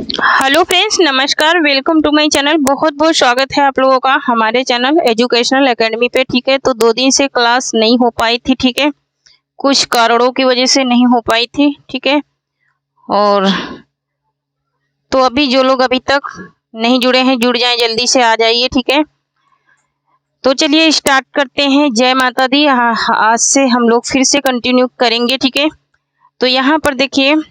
Hello friends, नमस्कार। Welcome to my channel. बहुत बहुत स्वागत है आप लोगों का हमारे चैनल एजुकेशनल एकेडमी पे। ठीक है, तो 2 दिन से क्लास नहीं हो पाई थी। ठीक है, कुछ कारणों की वजह से नहीं हो पाई थी। ठीक है, और तो अभी जो लोग अभी तक नहीं जुड़े हैं, जुड़ जाएं, जल्दी से आ जाइए। ठीक है, तो चलिए स्टार्ट करते हैं। जय माता दी। आज से हम लोग फिर से कंटिन्यू करेंगे। ठीक है, तो यहाँ पर देखिए,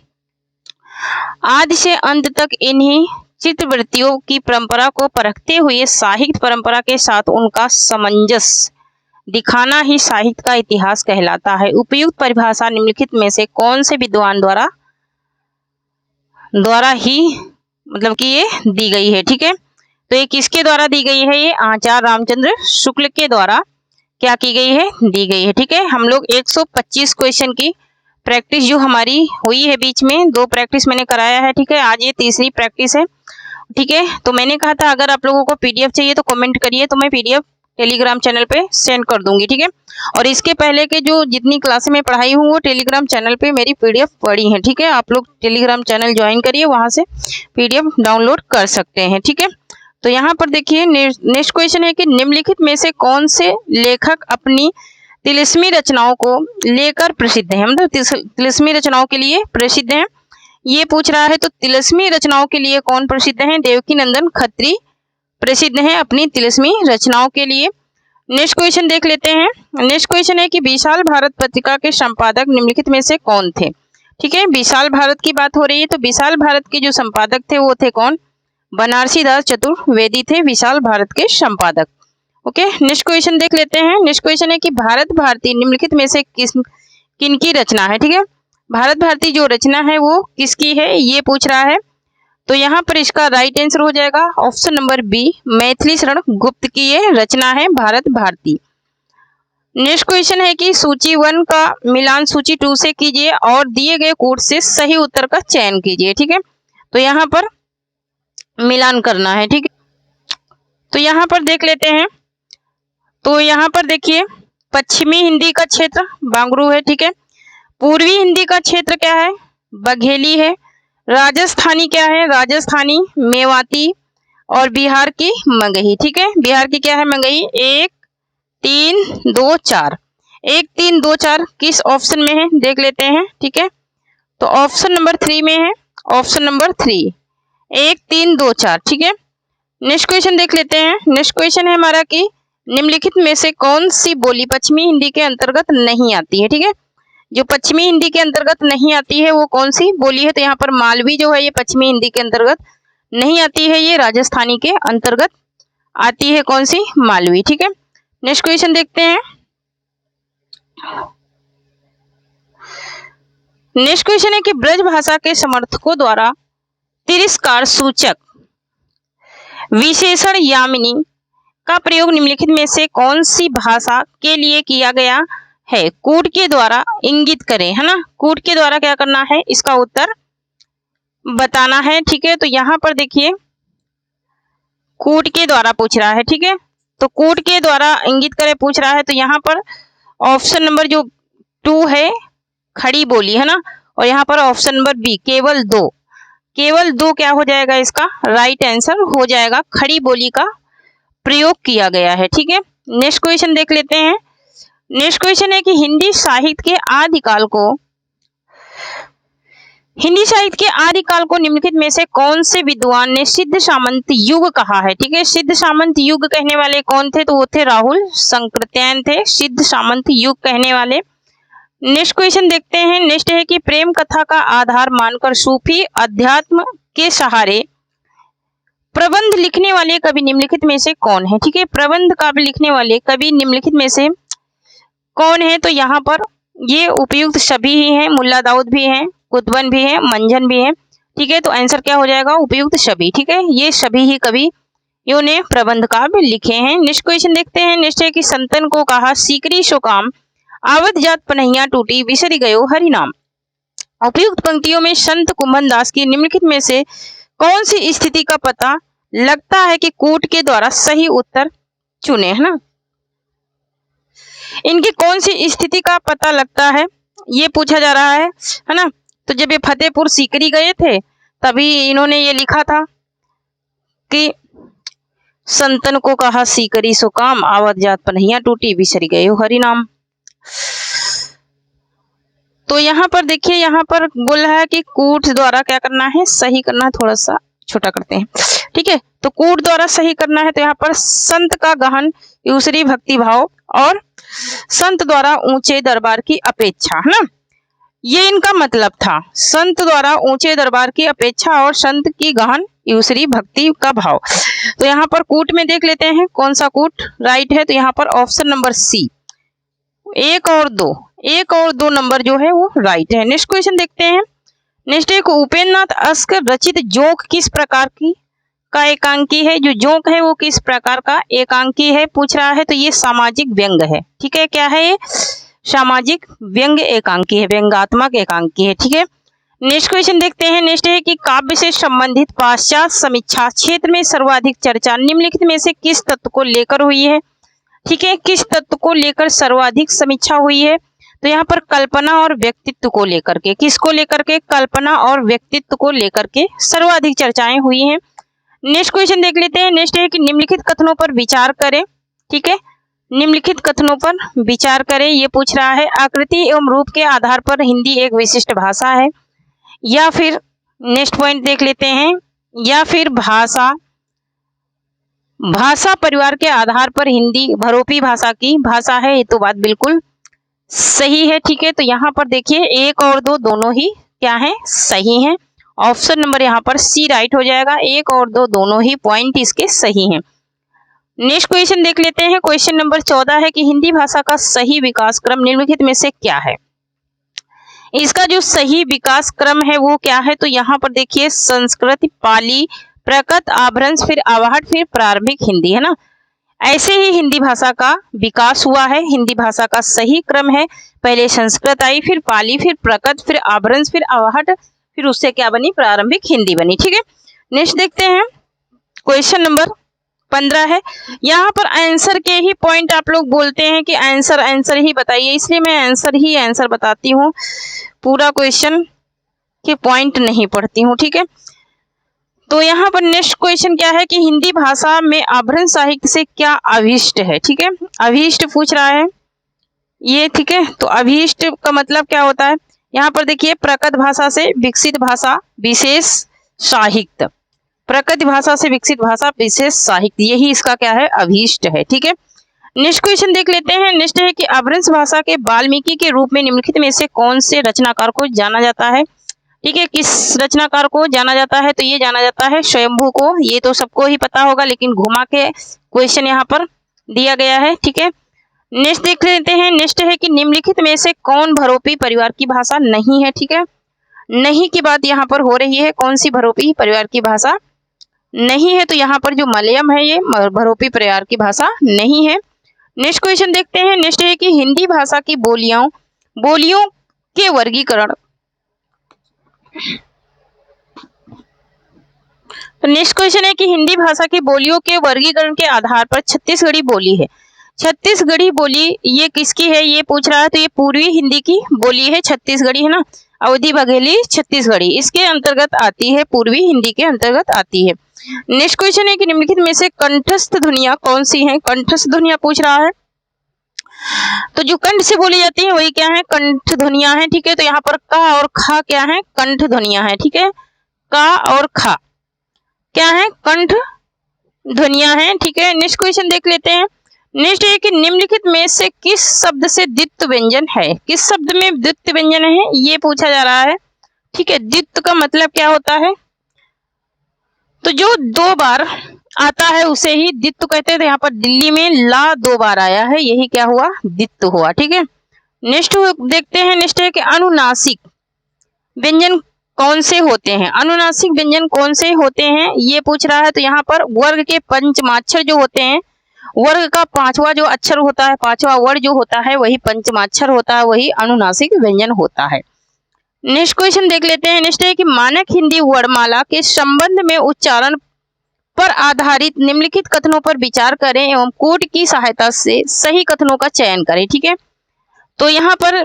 आदि से अंत तक इन्हीं चित्रवृत्तियों की परंपरा को परखते हुए साहित्य परंपरा के साथ उनका सामंजस्य दिखाना ही साहित्य का इतिहास कहलाता है। उपयुक्त परिभाषा निम्नलिखित में से कौन से विद्वान द्वारा ही मतलब कि ये दी गई है। ठीक है, तो ये किसके द्वारा दी गई है? ये आचार्य रामचंद्र शुक्ल के द्वारा क्या की गई है? दी गई है। ठीक है, हम लोग 125 क्वेश्चन की प्रैक्टिस जो हमारी हुई है, बीच में 2 प्रैक्टिस मैंने कराया है। ठीक है, आज ये तीसरी प्रैक्टिस है। ठीक है, तो मैंने कहा था अगर आप लोगों को पीडीएफ चाहिए तो कमेंट करिए, तो मैं पीडीएफ टेलीग्राम चैनल पे सेंड कर दूंगी। ठीक है, और इसके पहले के जो जितनी क्लासें मैं पढ़ाई हूँ वो टेलीग्राम चैनल पे मेरी पीडीएफ पड़ी है। ठीक है, आप लोग टेलीग्राम चैनल ज्वाइन करिए, वहां से पीडीएफ डाउनलोड कर सकते हैं। ठीक है, तो यहाँ पर देखिए नेक्स्ट क्वेश्चन है कि निम्नलिखित में से कौन से लेखक अपनी तिलिस्मी रचनाओं को लेकर प्रसिद्ध है? मतलब तिलिस्मी रचनाओं के लिए प्रसिद्ध है, ये पूछ रहा है। तो तिलिस्मी रचनाओं के लिए कौन प्रसिद्ध है? देवकीनंदन खत्री प्रसिद्ध हैं अपनी तिलिस्मी रचनाओं के लिए। नेक्स्ट क्वेश्चन देख लेते हैं। नेक्स्ट क्वेश्चन है कि विशाल भारत पत्रिका के संपादक निम्नलिखित में से कौन थे? ठीक है, विशाल भारत की बात हो रही है, तो विशाल भारत के जो संपादक थे वो थे कौन? बनारसी दास चतुर्वेदी थे विशाल भारत के संपादक। ओके, नेक्स्ट क्वेश्चन देख लेते हैं। नेक्स्ट क्वेश्चन है कि भारत भारती निम्नलिखित में से किनकी रचना है? ठीक है, भारत भारती जो रचना है वो किसकी है, ये पूछ रहा है। तो यहाँ पर इसका राइट आंसर हो जाएगा option number B, Maithili Sharan Gupt की ये रचना है भारत भारती। नेक्स्ट क्वेश्चन है कि सूची 1 का मिलान सूची 2 से कीजिए और दिए गए कोड से सही उत्तर का चयन कीजिए। ठीक है, तो यहाँ पर मिलान करना है। ठीक है, तो यहाँ पर देख लेते हैं। तो यहाँ पर देखिए, पश्चिमी हिंदी का क्षेत्र बांगरू है। ठीक है, पूर्वी हिंदी का क्षेत्र क्या है? बघेली है। राजस्थानी क्या है? राजस्थानी मेवाती। और बिहार की मगही। ठीक है, बिहार की क्या है? मगही। 1 3 2 4 1 3 2 4 किस ऑप्शन में है देख लेते हैं। ठीक है, तो ऑप्शन नंबर 3 में है। Option number 3 1 3 2 4। ठीक है, नेक्स्ट क्वेश्चन देख लेते हैं। नेक्स्ट क्वेश्चन है हमारा कि निम्नलिखित में से कौन सी बोली पश्चिमी हिंदी के अंतर्गत नहीं आती है? ठीक है, जो पश्चिमी हिंदी के अंतर्गत नहीं आती है वो कौन सी बोली है? तो यहाँ पर मालवी जो है ये पश्चिमी हिंदी के अंतर्गत नहीं आती है, ये राजस्थानी के अंतर्गत आती है। कौन सी? मालवी। ठीक है, नेक्स्ट क्वेश्चन देखते हैं। नेक्स्ट क्वेश्चन है कि ब्रज भाषा के समर्थकों द्वारा तिरस्कार सूचक विशेषण यामिनी का प्रयोग निम्नलिखित में से कौन सी भाषा के लिए किया गया है? कूट के द्वारा इंगित करें, है ना। कूट के द्वारा क्या करना है, इसका उत्तर बताना है। ठीक है, तो यहाँ पर देखिए कूट के द्वारा पूछ रहा है। ठीक है, तो कूट के द्वारा इंगित करें पूछ रहा है, तो यहाँ पर ऑप्शन नंबर जो 2 है खड़ी बोली, है ना। और यहाँ पर ऑप्शन नंबर बी केवल 2 क्या हो जाएगा? इसका राइट आंसर हो जाएगा, खड़ी बोली का प्रयोग किया गया है। ठीक है, नेक्स्ट क्वेश्चन देख लेते हैं। नेक्स्ट क्वेश्चन है कि हिंदी साहित्य के आदिकाल को निम्नलिखित में से कौन से विद्वान ने सिद्ध सामंत युग कहा है? ठीक है, सिद्ध सामंत युग कहने वाले कौन थे? तो वो थे राहुल संकृत्यायन थे सिद्ध सामंत युग कहने वाले। नेक्स्ट क्वेश्चन देखते हैं। नेक्स्ट है कि प्रेम कथा का आधार मानकर सूफी अध्यात्म के सहारे प्रबंध लिखने वाले कवि निम्नलिखित में से कौन है? ठीक है, प्रबंध काव्य लिखने वाले कवि निम्नलिखित में से कौन है? तो यहाँ पर ये उपयुक्त सभी ही हैं, मुल्ला दाऊद भी हैं, कुतुबन भी हैं, मंझन भी हैं। ठीक है, तो आंसर क्या हो जाएगा? उपयुक्त सभी। ठीक है, ये सभी ही कवियों ने प्रबंध काव्य लिखे हैं। नेक्स्ट क्वेश्चन देखते हैं। नेक्स्ट है कि संतन को कहा सीकरी सो काम आवत जात पनहिया टूटी विसरी गयो हरि नाम। उपयुक्त पंक्तियों में संत कुंभन दास की निम्नलिखित में से कौन सी स्थिति का पता लगता है कि कूट के द्वारा सही उत्तर चुने, है ना। इनकी कौन सी स्थिति का पता लगता है ये पूछा जा रहा है ना। तो जब ये फतेहपुर सीकरी गए थे तभी इन्होंने ये लिखा था कि संतन को कहा सीकरी सो काम, आवत जात पनहिया टूटी, बिसरी गए हो हरि नाम। तो यहाँ पर देखिए, यहाँ पर बोल रहा है कि कूट द्वारा क्या करना है, सही करना है। थोड़ा सा छोटा करते हैं, ठीक है। तो कूट द्वारा सही करना है, तो यहाँ पर संत का गहन ईश्वरी भक्ति भाव और संत द्वारा ऊंचे दरबार की अपेक्षा, है ना, ये इनका मतलब था। संत द्वारा ऊंचे दरबार की अपेक्षा और संत की गहन ईश्वरी भक्ति का भाव। तो यहाँ पर कूट में देख लेते हैं कौन सा कूट राइट है। तो यहाँ पर ऑप्शन नंबर सी, 1 और 2 नंबर जो है वो राइट है। नेक्स्ट क्वेश्चन देखते हैं। नेक्स्ट एक, उपेंद्र नाथ अस्कर रचित जोक किस प्रकार की का एकांकी है। जो जोक है वो किस प्रकार का एकांकी है पूछ रहा है। तो ये सामाजिक व्यंग है, ठीक है। क्या है ये, सामाजिक व्यंग एकांकी है, व्यंगात्मक एकांकी है, ठीक है। नेक्स्ट क्वेश्चन देखते हैं। नेक्स्ट है कि काव्य से संबंधित पाश्चात्य समीक्षा क्षेत्र में सर्वाधिक चर्चा निम्नलिखित में से किस तत्व को लेकर हुई है, ठीक है। किस तत्व को लेकर सर्वाधिक समीक्षा हुई है। तो यहाँ पर कल्पना और व्यक्तित्व को लेकर के, किसको लेकर के, कल्पना और व्यक्तित्व को लेकर के सर्वाधिक चर्चाएं हुई हैं। नेक्स्ट क्वेश्चन देख लेते हैं। नेक्स्ट है कि निम्नलिखित कथनों पर विचार करें, ठीक है। निम्नलिखित कथनों पर विचार करें, ये पूछ रहा है। आकृति एवं रूप के आधार पर हिंदी एक विशिष्ट भाषा है, या फिर नेक्स्ट पॉइंट देख लेते हैं, या फिर भाषा परिवार के आधार पर हिंदी बहुरूपी भाषा की भाषा है। ये तो बात बिल्कुल सही है, ठीक है। तो यहाँ पर देखिए 1 और 2 दोनों ही क्या है, सही हैं। ऑप्शन नंबर यहाँ पर सी राइट हो जाएगा। 1 और 2 दोनों ही पॉइंट इसके सही हैं। नेक्स्ट क्वेश्चन देख लेते हैं। क्वेश्चन नंबर 14 है कि हिंदी भाषा का सही विकास क्रम निम्नलिखित में से क्या है। इसका जो सही विकास क्रम है वो क्या है। तो यहाँ पर देखिए संस्कृत, पाली, प्रकृत, आभ्रंश, फिर आवाहट, फिर प्रारंभिक हिंदी, है ना। ऐसे ही हिंदी भाषा का विकास हुआ है। हिंदी भाषा का सही क्रम है, पहले संस्कृत आई, फिर पाली, फिर प्रकृत, फिर आभ्रंश, फिर आवाहट, फिर उससे क्या बनी, प्रारंभिक हिंदी बनी, ठीक है। नेक्स्ट देखते हैं। क्वेश्चन नंबर 15 है। यहाँ पर आंसर के ही पॉइंट आप लोग बोलते हैं कि आंसर ही बताइए, इसलिए मैं आंसर बताती हूँ, पूरा क्वेश्चन के पॉइंट नहीं पढ़ती हूँ, ठीक है। तो यहाँ पर नेक्स्ट क्वेश्चन क्या है कि हिंदी भाषा में आभ्रंश साहित्य से क्या अभीष्ट है, ठीक है। अभीष्ट पूछ रहा है ये, ठीक है। तो अभीष्ट का मतलब क्या होता है। यहाँ पर देखिए प्रकृत भाषा से विकसित भाषा विशेष साहित्य, प्रकृत भाषा से विकसित भाषा विशेष साहित्य, यही इसका क्या है, अभीष्ट है, ठीक है। नेक्स्ट क्वेश्चन देख लेते हैं। नेक्स्ट है कि अपभ्रंश भाषा के वाल्मीकि के रूप में निम्नलिखित में से कौन से रचनाकार को जाना जाता है, ठीक है। किस रचनाकार को जाना जाता है। तो ये जाना जाता है स्वयंभू को, ये तो सबको ही पता होगा, लेकिन घुमा के क्वेश्चन यहाँ पर दिया गया है, ठीक है। नेक्स्ट देख लेते हैं। नेक्स्ट है कि निम्नलिखित में से कौन बहुरूपी परिवार की भाषा नहीं है, ठीक है। नहीं की बात यहाँ पर हो रही है, कौन सी बहुरूपी परिवार की भाषा नहीं है। तो यहाँ पर जो मलयालम है ये बहुरूपी परिवार की भाषा नहीं है। नेक्स्ट क्वेश्चन देखते हैं। नेक्स्ट है कि हिंदी भाषा की बोलियों के वर्गीकरण। नेक्स्ट क्वेश्चन है कि हिंदी भाषा की बोलियों के वर्गीकरण के आधार पर छत्तीसगढ़ी बोली है। छत्तीसगढ़ी बोली ये किसकी है ये पूछ रहा है। तो ये पूर्वी हिंदी की बोली है, छत्तीसगढ़ी है ना, अवधी बघेली छत्तीसगढ़ी इसके अंतर्गत आती है, पूर्वी हिंदी के अंतर्गत आती है। नेक्स्ट क्वेश्चन है कि निम्नलिखित में से कंठस्थ ध्वनियां कौन सी हैं। कंठस्थ ध्वनियां पूछ रहा है। तो जो कंठ से बोली जाती है वही क्या है, कंठ ध्वनियां हैं, ठीक है। तो यहाँ पर का और खा क्या है, कंठ ध्वनियां हैं, ठीक है। का और खा क्या है, कंठ ध्वनियां हैं, ठीक है। नेक्स्ट क्वेश्चन देख लेते हैं। नेक्स्ट है कि निम्नलिखित में से किस शब्द से द्वित्व व्यंजन है। किस शब्द में द्वित्व व्यंजन है ये पूछा जा रहा है, ठीक है। द्वित्व का मतलब क्या होता है। तो जो 2 बार आता है उसे ही द्वित्व कहते हैं। तो यहाँ पर दिल्ली में ला 2 बार आया है, यही क्या हुआ, द्वित्व हुआ, ठीक है। नेक्स्ट देखते हैं। नेक्स्ट है कि अनुनासिक व्यंजन कौन से होते हैं। अनुनासिक व्यंजन कौन से होते हैं ये पूछ रहा है। तो यहाँ पर वर्ग के पंचमाक्षर जो होते हैं, वर्ग का 5वां जो अक्षर होता है, 5वां वर्ण जो होता है वही पंचमाक्षर होता है, वही अनुनासिक व्यंजन होता है। नेक्स्ट क्वेश्चन देख लेते हैं। नेक्स्ट है कि मानक हिंदी वर्णमाला के संबंध में उच्चारण पर आधारित निम्नलिखित कथनों पर विचार करें एवं कोड की सहायता से सही कथनों का चयन करें, ठीक है। तो यहाँ पर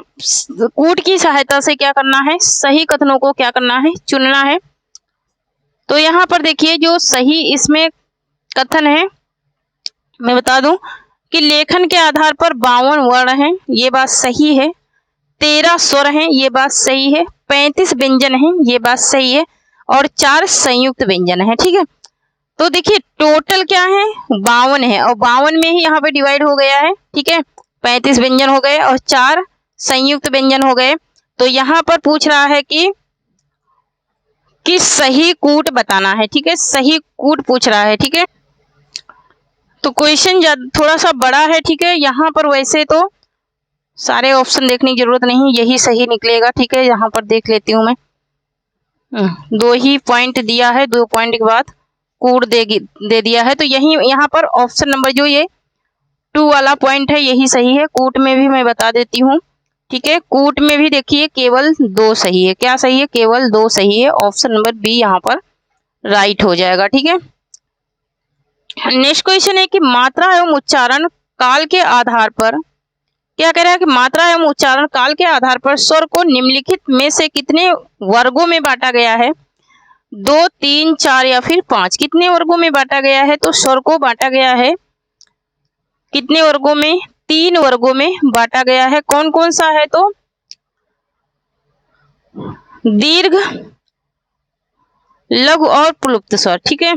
कोड की सहायता से क्या करना है, सही कथनों को क्या करना है, चुनना है। तो यहाँ पर देखिए जो सही इसमें कथन है, मैं बता दूं कि लेखन के आधार पर 52 वर्ण हैं, ये बात सही है। 13 स्वर हैं, ये बात सही है। 35 व्यंजन हैं, ये बात सही है। और 4 संयुक्त व्यंजन है, ठीक है। तो देखिए टोटल क्या है, 52 है, और 52 में ही यहाँ पे डिवाइड हो गया है, ठीक है। 35 व्यंजन हो गए और 4 संयुक्त व्यंजन हो गए। तो यहाँ पर पूछ रहा है कि सही कूट बताना है, ठीक है। सही कूट पूछ रहा है, ठीक है। तो क्वेश्चन थोड़ा सा बड़ा है, ठीक है। यहाँ पर वैसे तो सारे ऑप्शन देखने की जरूरत नहीं, यही सही निकलेगा, ठीक है। यहाँ पर देख लेती हूँ मैं, 2 ही पॉइंट दिया है, 2 पॉइंट के बाद कूट दे दिया है। तो यही यहाँ पर ऑप्शन नंबर जो ये 2 वाला पॉइंट है यही सही है। कूट में भी मैं बता देती हूँ, ठीक है। कूट में भी देखिए केवल 2 सही है। क्या सही है, केवल 2 सही है। ऑप्शन नंबर बी यहाँ पर राइट हो जाएगा, ठीक है। नेक्स्ट क्वेश्चन है कि मात्रा एवं उच्चारण काल के आधार पर, क्या कह रहा है कि मात्रा एवं उच्चारण काल के आधार पर स्वर को निम्नलिखित में से कितने वर्गों में बांटा गया है। 2, 3, 4 या फिर 5, कितने वर्गों में बांटा गया है। तो स्वर को बांटा गया है कितने वर्गों में, 3 वर्गों में बांटा गया है। कौन कौन सा है, तो दीर्घ, लघु और प्लुप्त स्वर, ठीक है।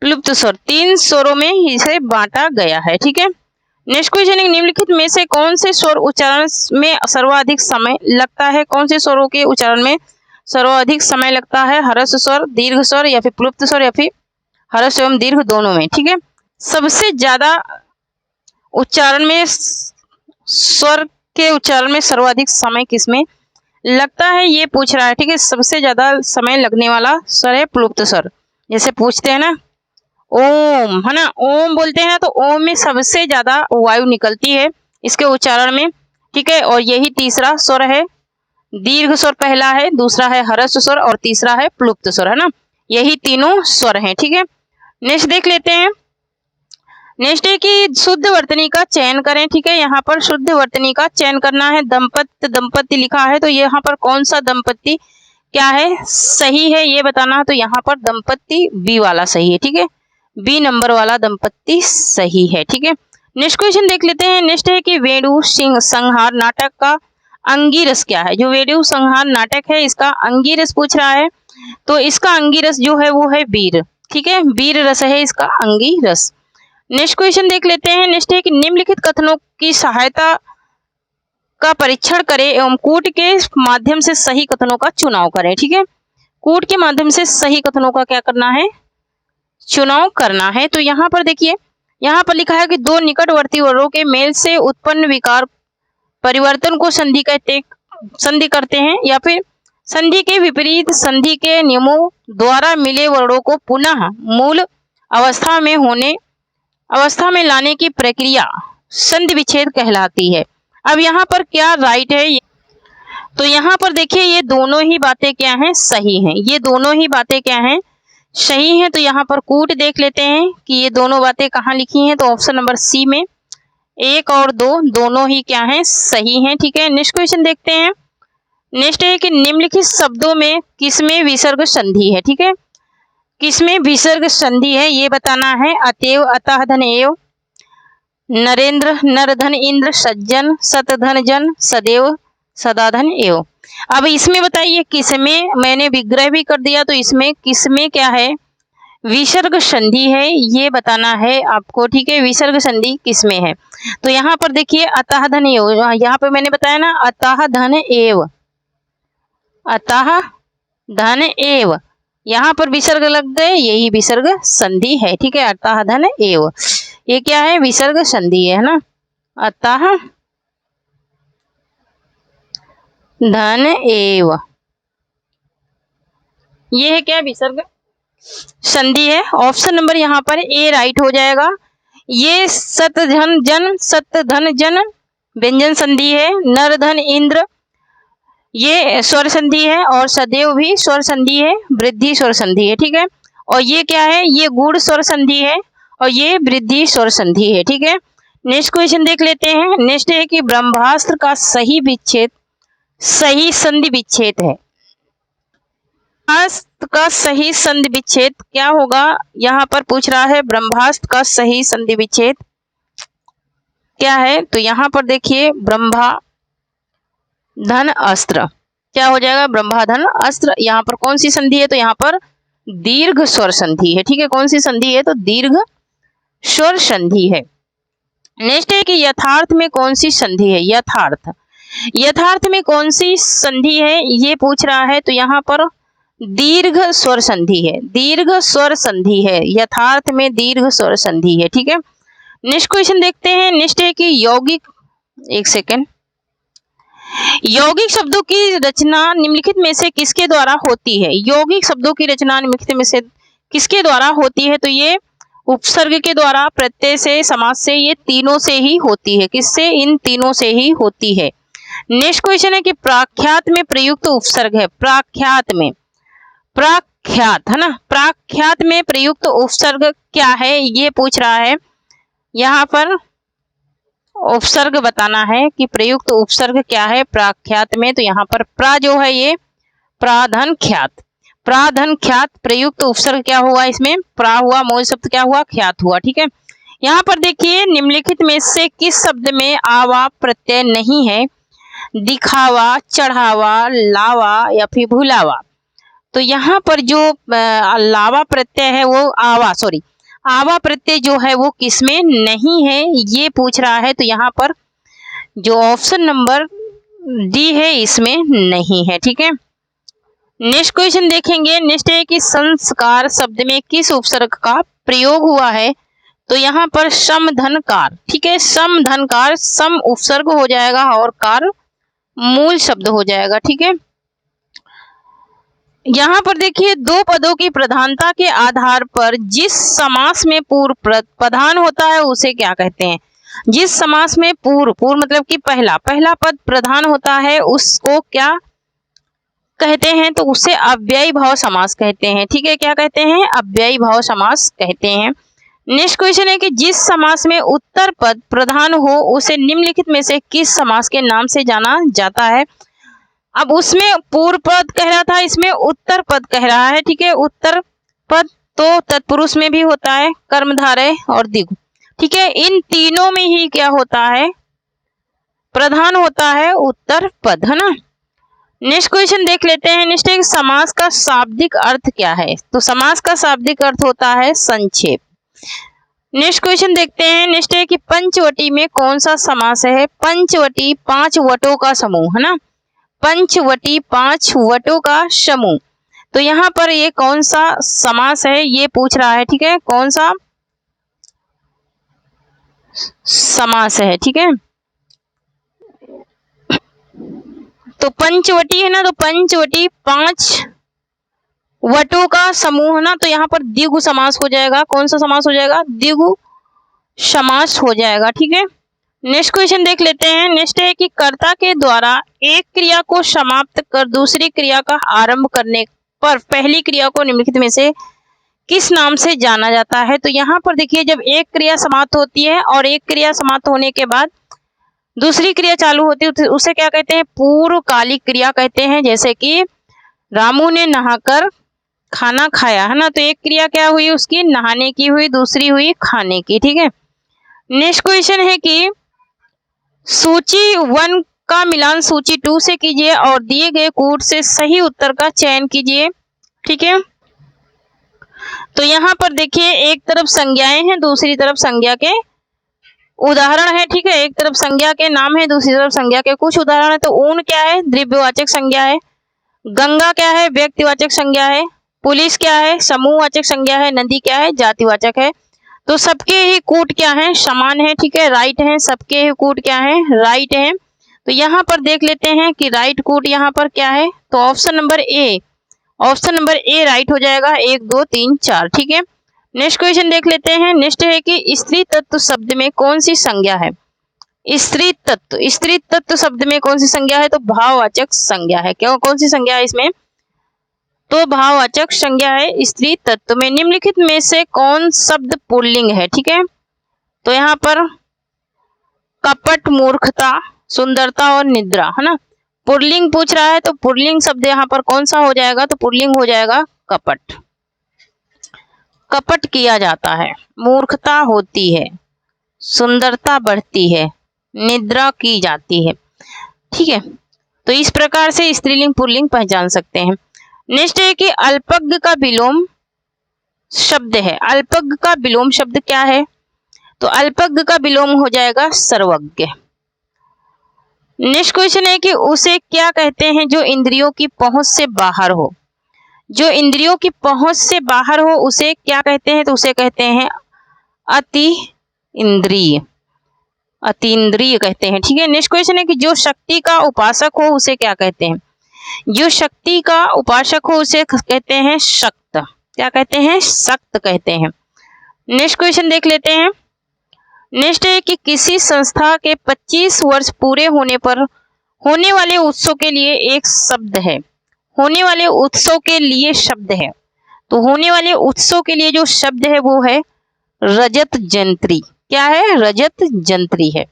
प्लुप्त स्वर 3 स्वरों में इसे बांटा गया है, ठीक है। नेक्स्ट क्वेश्चन है निम्नलिखित में से कौन से स्वर उच्चारण में सर्वाधिक समय लगता है। कौन से स्वरों के उच्चारण में सर्वाधिक समय लगता है। ह्रस्व स्वर, दीर्घ स्वर या फिर प्लुप्त स्वर या फिर ह्रस्व एवं दीर्घ दोनों में, ठीक है। सबसे ज्यादा उच्चारण में, स्वर के उच्चारण में सर्वाधिक समय किसमें लगता है, ये पूछ रहा है, ठीक है। सबसे ज्यादा समय लगने वाला स्वर है प्लुप्त स्वर। जैसे पूछते हैं ना ओम, है ना, ओम बोलते हैं ना, तो ओम में सबसे ज्यादा वायु निकलती है इसके उच्चारण में, ठीक है। और यही तीसरा स्वर है, दीर्घ स्वर पहला है, दूसरा है ह्रस्व स्वर और तीसरा है प्लुप्त स्वर, है ना। यही तीनों स्वर हैं, ठीक है। नेक्स्ट देख लेते हैं। नेक्स्ट है कि शुद्ध वर्तनी का चयन करें, ठीक है। यहाँ पर शुद्ध वर्तनी का चयन करना है। दंपत्ति लिखा है, तो यहाँ पर कौन सा दंपत्ति क्या है, सही है, ये बताना है। तो यहाँ पर दंपत्ति बी वाला सही है, ठीक है। बी नंबर वाला दंपत्ति सही है, ठीक है। नेक्स्ट क्वेश्चन देख लेते हैं। नेक्स्ट है कि वेणु सिंह संहार नाटक का अंगिरस क्या है। जो वेणु संहार नाटक है इसका अंगिरस पूछ रहा है। तो इसका अंगिरस जो है वो है वीर, ठीक है। वीर रस है इसका अंगिरस। नेक्स्ट क्वेश्चन देख लेते हैं। नेक्स्ट है कि निम्नलिखित कथनों की सहायता का परीक्षण करें एवं कूट के माध्यम से सही कथनों का चुनाव करें, ठीक है। कूट के माध्यम से सही कथनों का क्या करना है, चुनाव करना है। तो यहाँ पर देखिए, यहाँ पर लिखा है कि 2 निकटवर्ती वर्णों के मेल से उत्पन्न विकार परिवर्तन को संधि करते हैं, या फिर संधि के विपरीत संधि के नियमों द्वारा मिले वर्णों को पुनः मूल अवस्था में लाने की प्रक्रिया संधि विच्छेद कहलाती है। अब यहाँ पर क्या राइट है, तो यहाँ पर देखिए ये दोनों ही बातें क्या हैं, सही हैं। ये दोनों ही बातें क्या हैं, सही हैं। तो यहाँ पर कूट देख लेते हैं कि ये दोनों बातें कहाँ लिखी हैं। तो ऑप्शन नंबर सी में 1 और 2 दोनों ही क्या हैं, सही हैं, ठीक है। नेक्स्ट क्वेश्चन देखते हैं। नेक्स्ट है कि निम्नलिखित शब्दों में किसमें विसर्ग संधि है, ठीक है। किसमें विसर्ग संधि है ये बताना है। अतएव, अतः, धन, एव, नरेंद्र, नर, धन, इंद्र, सज्जन, सत, धन, जन, सदैव, सदा, धन, एव। अब इसमें बताइए किसमें, मैंने विग्रह भी कर दिया, तो इसमें किसमें क्या है, विसर्ग संधि है, ये बताना है आपको, ठीक है। विसर्ग संधि किसमें है, तो यहाँ पर देखिए अतः धन एव, यहाँ पे मैंने बताया ना अतः धन एव, अतः धन एव, यहाँ पर विसर्ग लग गए, यही विसर्ग संधि है, ठीक है। अतः धन एव, ये क्या है, विसर्ग संधि है ना। अतः धन एव, ये है क्या, विसर्ग संधि है। ऑप्शन नंबर यहाँ पर ए राइट हो जाएगा। ये सत धन जन, सत धन जन व्यंजन संधि है। नर धन इंद्र ये स्वर संधि है, और सदैव भी स्वर संधि है, वृद्धि स्वर संधि है, ठीक है। और ये क्या है, ये गुण स्वर संधि है, और ये वृद्धि स्वर संधि है, ठीक है। नेक्स्ट क्वेश्चन देख लेते हैं। नेक्स्ट है कि ब्रह्मास्त्र का सही विच्छेद सही संधि विच्छेद है। ब्रह्मास्त्र का सही संधि विच्छेद क्या होगा? यहाँ पर पूछ रहा है ब्रह्मास्त्र का सही संधि विच्छेद क्या है? तो यहाँ पर देखिए ब्रह्मा धन अस्त्र क्या हो जाएगा? ब्रह्मा धन अस्त्र। यहाँ पर कौन सी संधि है? तो यहाँ पर दीर्घ स्वर संधि है। ठीक है, कौन सी संधि है? तो दीर्घ स्वर संधि है। नेक्स्ट है कि यथार्थ में कौन सी संधि है? यथार्थ में कौन सी संधि है ये पूछ रहा है। तो यहाँ पर दीर्घ स्वर संधि है, दीर्घ स्वर संधि है, यथार्थ में दीर्घ स्वर संधि है। ठीक है, नेक्स्ट क्वेश्चन देखते हैं। नेक्स्ट है कि यौगिक, एक सेकेंड, यौगिक शब्दों की रचना निम्नलिखित में से किसके द्वारा होती है? यौगिक शब्दों की रचना निम्नलिखित में से किसके द्वारा होती है? तो ये उपसर्ग के द्वारा, प्रत्यय से, समास से, ये तीनों से ही होती है। किससे? इन तीनों से ही होती है। नेक्स्ट क्वेश्चन है कि प्राख्यात में प्रयुक्त उपसर्ग है। प्राख्यात में, प्राख्यात है ना, प्राख्यात में प्रयुक्त उपसर्ग क्या है ये पूछ रहा है। यहाँ पर उपसर्ग बताना है कि प्रयुक्त उपसर्ग क्या है प्राख्यात में। तो यहाँ पर प्रा जो है ये प्राधन ख्यात, प्राधन ख्यात प्रयुक्त उपसर्ग क्या हुआ? इसमें प्रा हुआ, मूल शब्द क्या हुआ? ख्यात हुआ। ठीक है, यहाँ पर देखिए निम्नलिखित में से किस शब्द में आवा प्रत्यय नहीं है? दिखावा, चढ़ावा, लावा या फिर भुलावा। तो यहाँ पर जो लावा प्रत्यय है वो आवा प्रत्यय जो है वो किसमें नहीं है ये पूछ रहा है। तो यहाँ पर जो ऑप्शन नंबर डी है इसमें नहीं है। ठीक है, नेक्स्ट क्वेश्चन देखेंगे। नेक्स्ट है कि संस्कार शब्द में किस उपसर्ग का प्रयोग हुआ है? तो यहाँ पर समधनकार। ठीक है, समधनकार, सम उपसर्ग हो जाएगा और कार मूल शब्द हो जाएगा। ठीक है, यहाँ पर देखिए दो पदों की प्रधानता के आधार पर जिस समास में पूर्व प्रधान होता है उसे क्या कहते हैं? जिस समास में पूर्व मतलब कि पहला पद प्रधान होता है उसको क्या कहते हैं? तो उसे अव्ययी भाव समास कहते हैं। ठीक है, क्या कहते हैं? अव्ययी भाव समास कहते हैं। नेक्स्ट क्वेश्चन है कि जिस समास में उत्तर पद प्रधान हो उसे निम्नलिखित में से किस समास के नाम से जाना जाता है? अब उसमें पूर्व पद कह रहा था, इसमें उत्तर पद कह रहा है। ठीक है, उत्तर पद तो तत्पुरुष में भी होता है, कर्मधारय और द्विगु। ठीक है, इन तीनों में ही क्या होता है? प्रधान होता है उत्तर पद, है ना। नेक्स्ट क्वेश्चन देख लेते हैं। नेक्स्ट है समास का शाब्दिक अर्थ क्या है? तो समास का शाब्दिक अर्थ होता है संक्षेप। नेक्स्ट क्वेश्चन देखते हैं। नेक्स्ट है कि पंचवटी में कौन सा समास है? पंचवटी 5 वटों का समूह, है ना, पंचवटी 5 वटों का समूह। तो यहाँ पर ये कौन सा समास है ये पूछ रहा है। ठीक है, कौन सा समास है? ठीक है, तो पंचवटी है ना, तो पंचवटी 5 वटों का समूह है ना, तो यहाँ पर द्विगु समास हो जाएगा। कौन सा समास हो जाएगा? द्विगु समास हो जाएगा। ठीक है, नेक्स्ट क्वेश्चन देख लेते हैं। नेक्स्ट है कि कर्ता के द्वारा एक क्रिया को समाप्त कर दूसरी क्रिया का आरंभ करने पर पहली क्रिया को निम्नलिखित में से किस नाम से जाना जाता है? तो यहाँ पर देखिए जब एक क्रिया समाप्त होती है और एक क्रिया समाप्त होने के बाद दूसरी क्रिया चालू होती है उसे क्या कहते हैं? पूर्वकालिक क्रिया कहते हैं। जैसे कि रामू ने नहाकर खाना खाया, है ना, तो एक क्रिया क्या हुई उसकी? नहाने की हुई, दूसरी हुई खाने की। ठीक है, नेक्स्ट क्वेश्चन है कि सूची 1 का मिलान सूची 2 से कीजिए और दिए गए कूट से सही उत्तर का चयन कीजिए। ठीक है, तो यहाँ पर देखिए एक तरफ संज्ञाएं हैं, दूसरी तरफ संज्ञा के उदाहरण है। ठीक है, एक तरफ संज्ञा के नाम है, दूसरी तरफ संज्ञा के कुछ उदाहरण है। तो ऊन क्या है? द्रव्यवाचक संज्ञा है। गंगा क्या है? व्यक्तिवाचक संज्ञा है। पुलिस क्या है? समूहवाचक संज्ञा है। नदी क्या है? जातिवाचक है। तो सबके ही कूट क्या है? समान है। ठीक है, राइट है। सबके ही कूट क्या है? राइट है। तो यहाँ पर देख लेते हैं कि राइट कूट यहाँ पर क्या है? तो option number A, option number A right हो जाएगा। 1 2 3 4। ठीक है, नेक्स्ट क्वेश्चन देख लेते हैं। नेक्स्ट है कि स्त्री तत्व शब्द में कौन सी संज्ञा है? स्त्री तत्व शब्द में कौन सी संज्ञा है? तो भाववाचक संज्ञा है। क्यों? कौन सी संज्ञा है इसमें? तो भाववाचक संज्ञा है स्त्री तत्व में। निम्नलिखित में से कौन शब्द पुल्लिंग है? ठीक है, तो यहाँ पर कपट, मूर्खता, सुंदरता और निद्रा, है ना, पुल्लिंग पूछ रहा है तो पुल्लिंग शब्द यहाँ पर कौन सा हो जाएगा, तो पुल्लिंग हो जाएगा कपट। कपट किया जाता है, मूर्खता होती है, सुंदरता बढ़ती है, निद्रा की जाती है। ठीक है, तो इस प्रकार से स्त्रीलिंग पुल्लिंग पहचान सकते हैं। नेक्स्ट है कि अल्पज्ञ का विलोम शब्द है। अल्पज्ञ का विलोम शब्द क्या है, तो अल्पज्ञ का विलोम हो जाएगा सर्वज्ञ। नेक्स्ट क्वेश्चन है कि उसे क्या कहते हैं जो इंद्रियों की पहुंच से बाहर हो। जो इंद्रियों की पहुंच से बाहर हो उसे क्या कहते हैं, तो उसे कहते हैं अति इंद्रिय, अतीन्द्रिय कहते हैं। ठीक है, नेक्स्ट क्वेश्चन है कि जो शक्ति का उपासक हो उसे क्या कहते हैं। जो शक्ति का उपासक हो उसे कहते हैं शक्त। क्या कहते हैं, शक्त कहते हैं। नेक्स्ट क्वेश्चन देख लेते हैं। नेक्स्ट है कि किसी संस्था के 25 वर्ष पूरे होने पर होने वाले उत्सव के लिए एक शब्द है। होने वाले उत्सव के लिए शब्द है, तो होने वाले उत्सव के लिए जो शब्द है वो है रजत जयंती। क्या है, रजत जयंती है।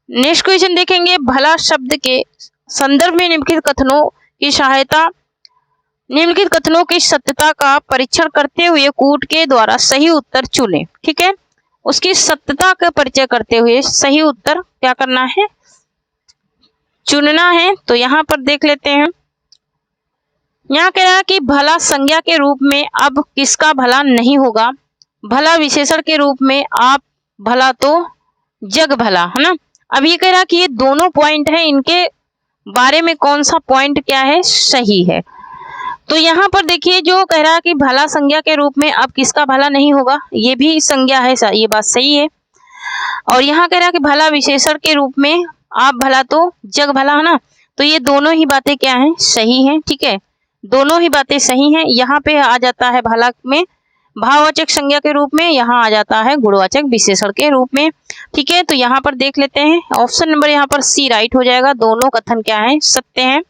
नेक्स्ट क्वेश्चन देखेंगे, भला शब्द के संदर्भ में निम्नलिखित कथनों की सहायता, निम्नलिखित कथनों की सत्यता का परीक्षण करते हुए कूट के द्वारा सही उत्तर चुनें। ठीक है, उसकी सत्यता का परिचय करते हुए सही उत्तर क्या करना है, चुनना है। तो यहाँ पर देख लेते हैं, यहाँ कह रहा है कि भला संज्ञा के रूप में अब किसका भला नहीं होगा, भला विशेषण के रूप में आप भला तो जग भला, है ना। अब ये कह रहा है कि ये दोनों पॉइंट है, इनके बारे में कौन सा पॉइंट क्या है, सही है। तो यहाँ पर देखिए जो कह रहा है कि भला संज्ञा के रूप में अब किसका भला नहीं होगा, ये भी संज्ञा है, ये बात सही है। और यहाँ कह रहा है कि भला विशेषण के रूप में आप भला तो जग भला, है ना। तो ये दोनों ही बातें क्या हैं, सही हैं। ठीक है, दोनों ही बातें सही हैं। यहाँ पे आ जाता है भला में भाववाचक संज्ञा के रूप में, यहाँ आ जाता है गुणवाचक विशेषण के रूप में। ठीक है, तो यहाँ पर देख लेते हैं, ऑप्शन नंबर यहाँ पर सी राइट हो जाएगा। दोनों कथन क्या है, सत्य हैं।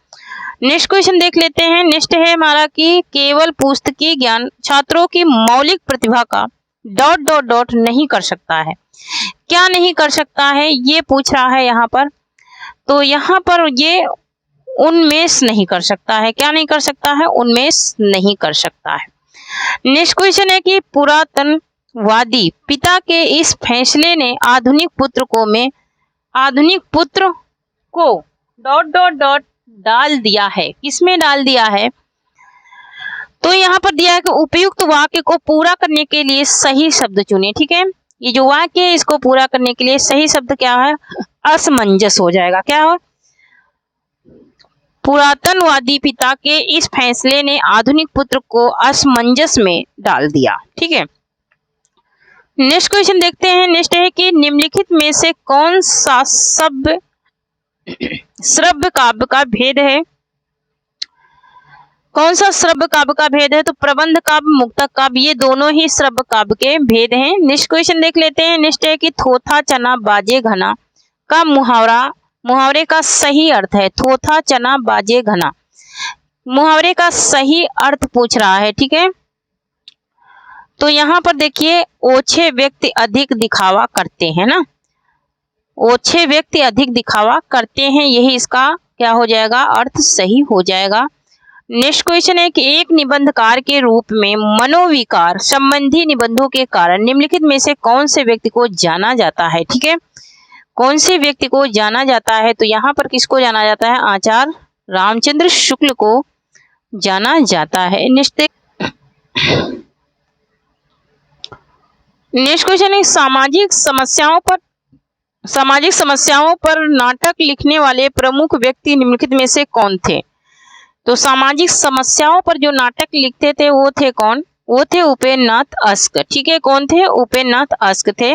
नेक्स्ट क्वेश्चन देख लेते हैं। नेक्स्ट है हमारा कि केवल पुस्तकीय ज्ञान छात्रों की मौलिक प्रतिभा का ... नहीं कर सकता है। क्या नहीं कर सकता है, ये पूछ रहा है यहाँ पर। तो यहाँ पर ये उन्मेष नहीं कर सकता है। क्या नहीं कर सकता है, उन्मेष नहीं कर सकता है। नेक्स्ट क्वेश्चन है कि पुरातनवादी पिता के इस फैसले ने आधुनिक पुत्र को ... डाल दिया है। किसमें डाल दिया है, तो यहाँ पर दिया है कि उपयुक्त वाक्य को पूरा करने के लिए सही शब्द चुने। ठीक है, ये जो वाक्य है इसको पूरा करने के लिए सही शब्द क्या है, असमंजस हो जाएगा। क्या हो, पुरातनवादी पिता के इस फैसले ने आधुनिक पुत्र को असमंजस में डाल दिया। ठीक है, नेक्स्ट क्वेश्चन देखते हैं। नेक्स्ट है कि निम्नलिखित में से कौन सा श्रव्य काव्य का भेद है। कौन सा श्रव्य काव्य का भेद है, तो प्रबंध काव्य, मुक्तक काव्य, ये दोनों ही श्रव्य काव्य के भेद हैं। नेक्स्ट क्वेश्चन देख लेते हैं। नेक्स्ट है कि थोथा चना बाजे घना का मुहावरे का सही अर्थ है। थोथा चना बाजे घना, मुहावरे का सही अर्थ पूछ रहा है। ठीक है, तो यहाँ पर देखिए ओछे व्यक्ति अधिक दिखावा करते हैं ना, ओछे व्यक्ति अधिक दिखावा करते हैं, यही इसका क्या हो जाएगा, अर्थ सही हो जाएगा। नेक्स्ट क्वेश्चन है कि एक निबंधकार के रूप में मनोविकार संबंधी निबंधों के कारण निम्नलिखित में से कौन से व्यक्ति को जाना जाता है। ठीक है, कौन से व्यक्ति को जाना जाता है, तो यहाँ पर किसको जाना जाता है, आचार्य रामचंद्र शुक्ल को जाना जाता है। नेक्स्ट क्वेश्चन है सामाजिक समस्याओं पर नाटक लिखने वाले प्रमुख व्यक्ति निम्नलिखित में से कौन थे। तो सामाजिक समस्याओं पर जो नाटक लिखते थे वो थे कौन, वो थे उपेन्द्रनाथ अश्क। ठीक है, कौन थे, उपेन्द्रनाथ अश्क थे।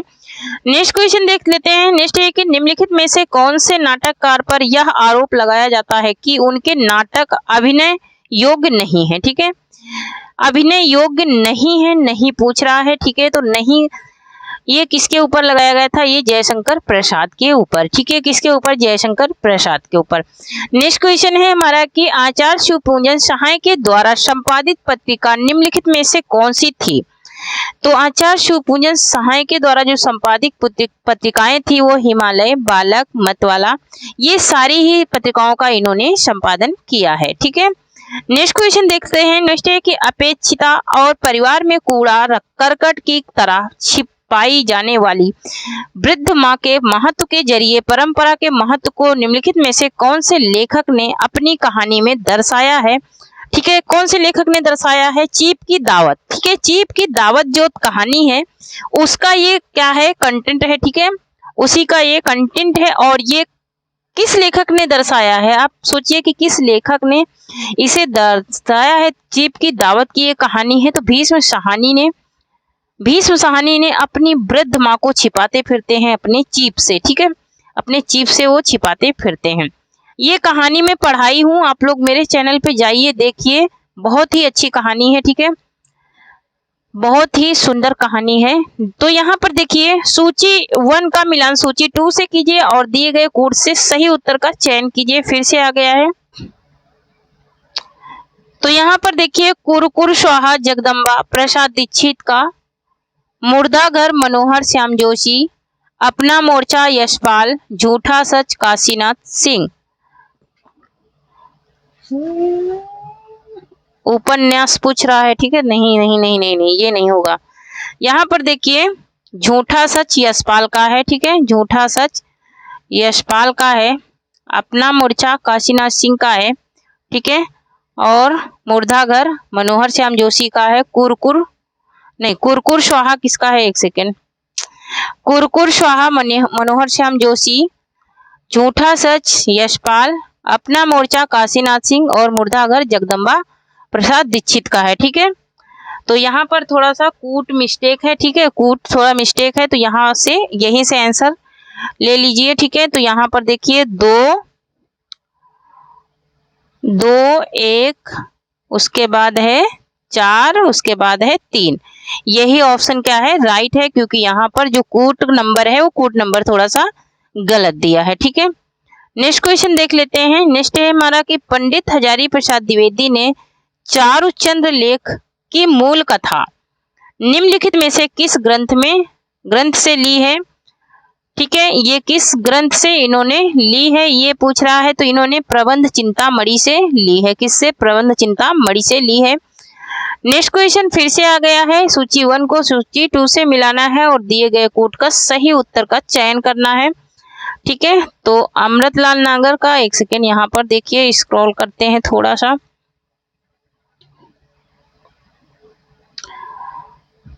नेक्स्ट क्वेश्चन देख लेते हैं। नेक्स्ट है कि निम्नलिखित में से कौन से नाटककार पर यह आरोप लगाया जाता है कि उनके नाटक अभिनय योग्य नहीं है। ठीक है, अभिनय योग्य नहीं है, नहीं पूछ रहा है। ठीक है, तो नहीं ये किसके ऊपर लगाया गया था, ये जयशंकर प्रसाद के ऊपर। ठीक है, किसके ऊपर, जयशंकर प्रसाद के ऊपर। नेक्स्ट क्वेश्चन है हमारा कि आचार्य शिवपूजन सहाय के द्वारा संपादित पत्रिका निम्नलिखित में से कौन सी थी। तो आचार्य शिवपूजन सहाय के द्वारा जो संपादित पत्रिकाएं थी वो हिमालय, बालक, मतवाला, ये सारी ही पत्रिकाओं का इन्होंने संपादन किया है। ठीक है, नेक्स्ट क्वेश्चन देखते हैं। नेक्स्ट है कि अपेक्षिता और परिवार में कूड़ा करकट की तरह छिपाई जाने वाली वृद्ध माँ के महत्व के जरिए परंपरा के महत्व को निम्नलिखित में से कौन से लेखक ने अपनी कहानी में दर्शाया है। ठीक है, कौन से लेखक ने दर्शाया है? चीप की दावत। ठीक है, चीप की दावत जो कहानी है उसका ये क्या है? कंटेंट है। ठीक है, उसी का ये कंटेंट है। और ये किस लेखक ने दर्शाया है? आप सोचिए कि किस लेखक ने इसे दर्शाया है। चीप की दावत की ये कहानी है तो भीष्म साहनी ने अपनी वृद्ध माँ को छिपाते फिरते हैं अपने चीप से। ठीक है, अपने चीप से वो छिपाते फिरते हैं। ये कहानी मैं पढ़ाई हूँ, आप लोग मेरे चैनल पे जाइए देखिए, बहुत ही अच्छी कहानी है। ठीक है, बहुत ही सुंदर कहानी है। तो यहाँ पर देखिए, सूची 1 का मिलान सूची 2 से कीजिए और दिए गए कोड से सही उत्तर का चयन कीजिए। फिर से आ गया है। तो यहाँ पर देखिए, कुरकुर स्वाहा जगदम्बा प्रसाद दीक्षित का, मुर्दा घर मनोहर श्याम जोशी, अपना मोर्चा यशपाल, झूठा सच काशीनाथ सिंह। उपन्यास पूछ रहा है। ठीक है, नहीं नहीं नहीं नहीं नहीं, ये नहीं होगा। यहाँ पर देखिए, झूठा सच यशपाल का है। ठीक है, झूठा सच यशपाल का है। अपना मोर्चा काशीनाथ सिंह का है। ठीक है, और मुर्दा घर मनोहर श्याम जोशी का है। कुरकुर स्वाहा किसका है? एक सेकेंड। कुरकुर स्वाहा मनोहर श्याम जोशी, झूठा सच यशपाल, अपना मोर्चा काशीनाथ सिंह और मुर्दा घर जगदम्बा प्रसाद दीक्षित का है। ठीक है, तो यहाँ पर थोड़ा सा कूट मिस्टेक है। ठीक है, कूट थोड़ा मिस्टेक है, तो यहाँ से यहीं से आंसर ले लीजिए। ठीक है, तो यहाँ पर देखिए 2 1, उसके बाद है 4, उसके बाद है 3। यही ऑप्शन क्या है? राइट है, क्योंकि यहाँ पर जो कूट नंबर है वो कूट नंबर थोड़ा सा गलत दिया है। ठीक है, नेक्स्ट क्वेश्चन देख लेते हैं। नेक्स्ट है हमारा कि पंडित हजारी प्रसाद द्विवेदी ने चारुचंद्र लेख की मूल कथा निम्नलिखित में से किस ग्रंथ से ली है? ठीक है, ये किस ग्रंथ से इन्होंने ली है ये पूछ रहा है। तो इन्होंने प्रबंध चिंतामणि से ली है। किससे? प्रबंध चिंतामणि से ली है। नेक्स्ट क्वेश्चन फिर से आ गया है। सूची 1 को सूची 2 से मिलाना है और दिए गए कोड का सही उत्तर का चयन करना है। ठीक है, तो अमृतलाल नागर का, एक सेकेंड यहाँ पर देखिए, स्क्रॉल करते हैं थोड़ा सा।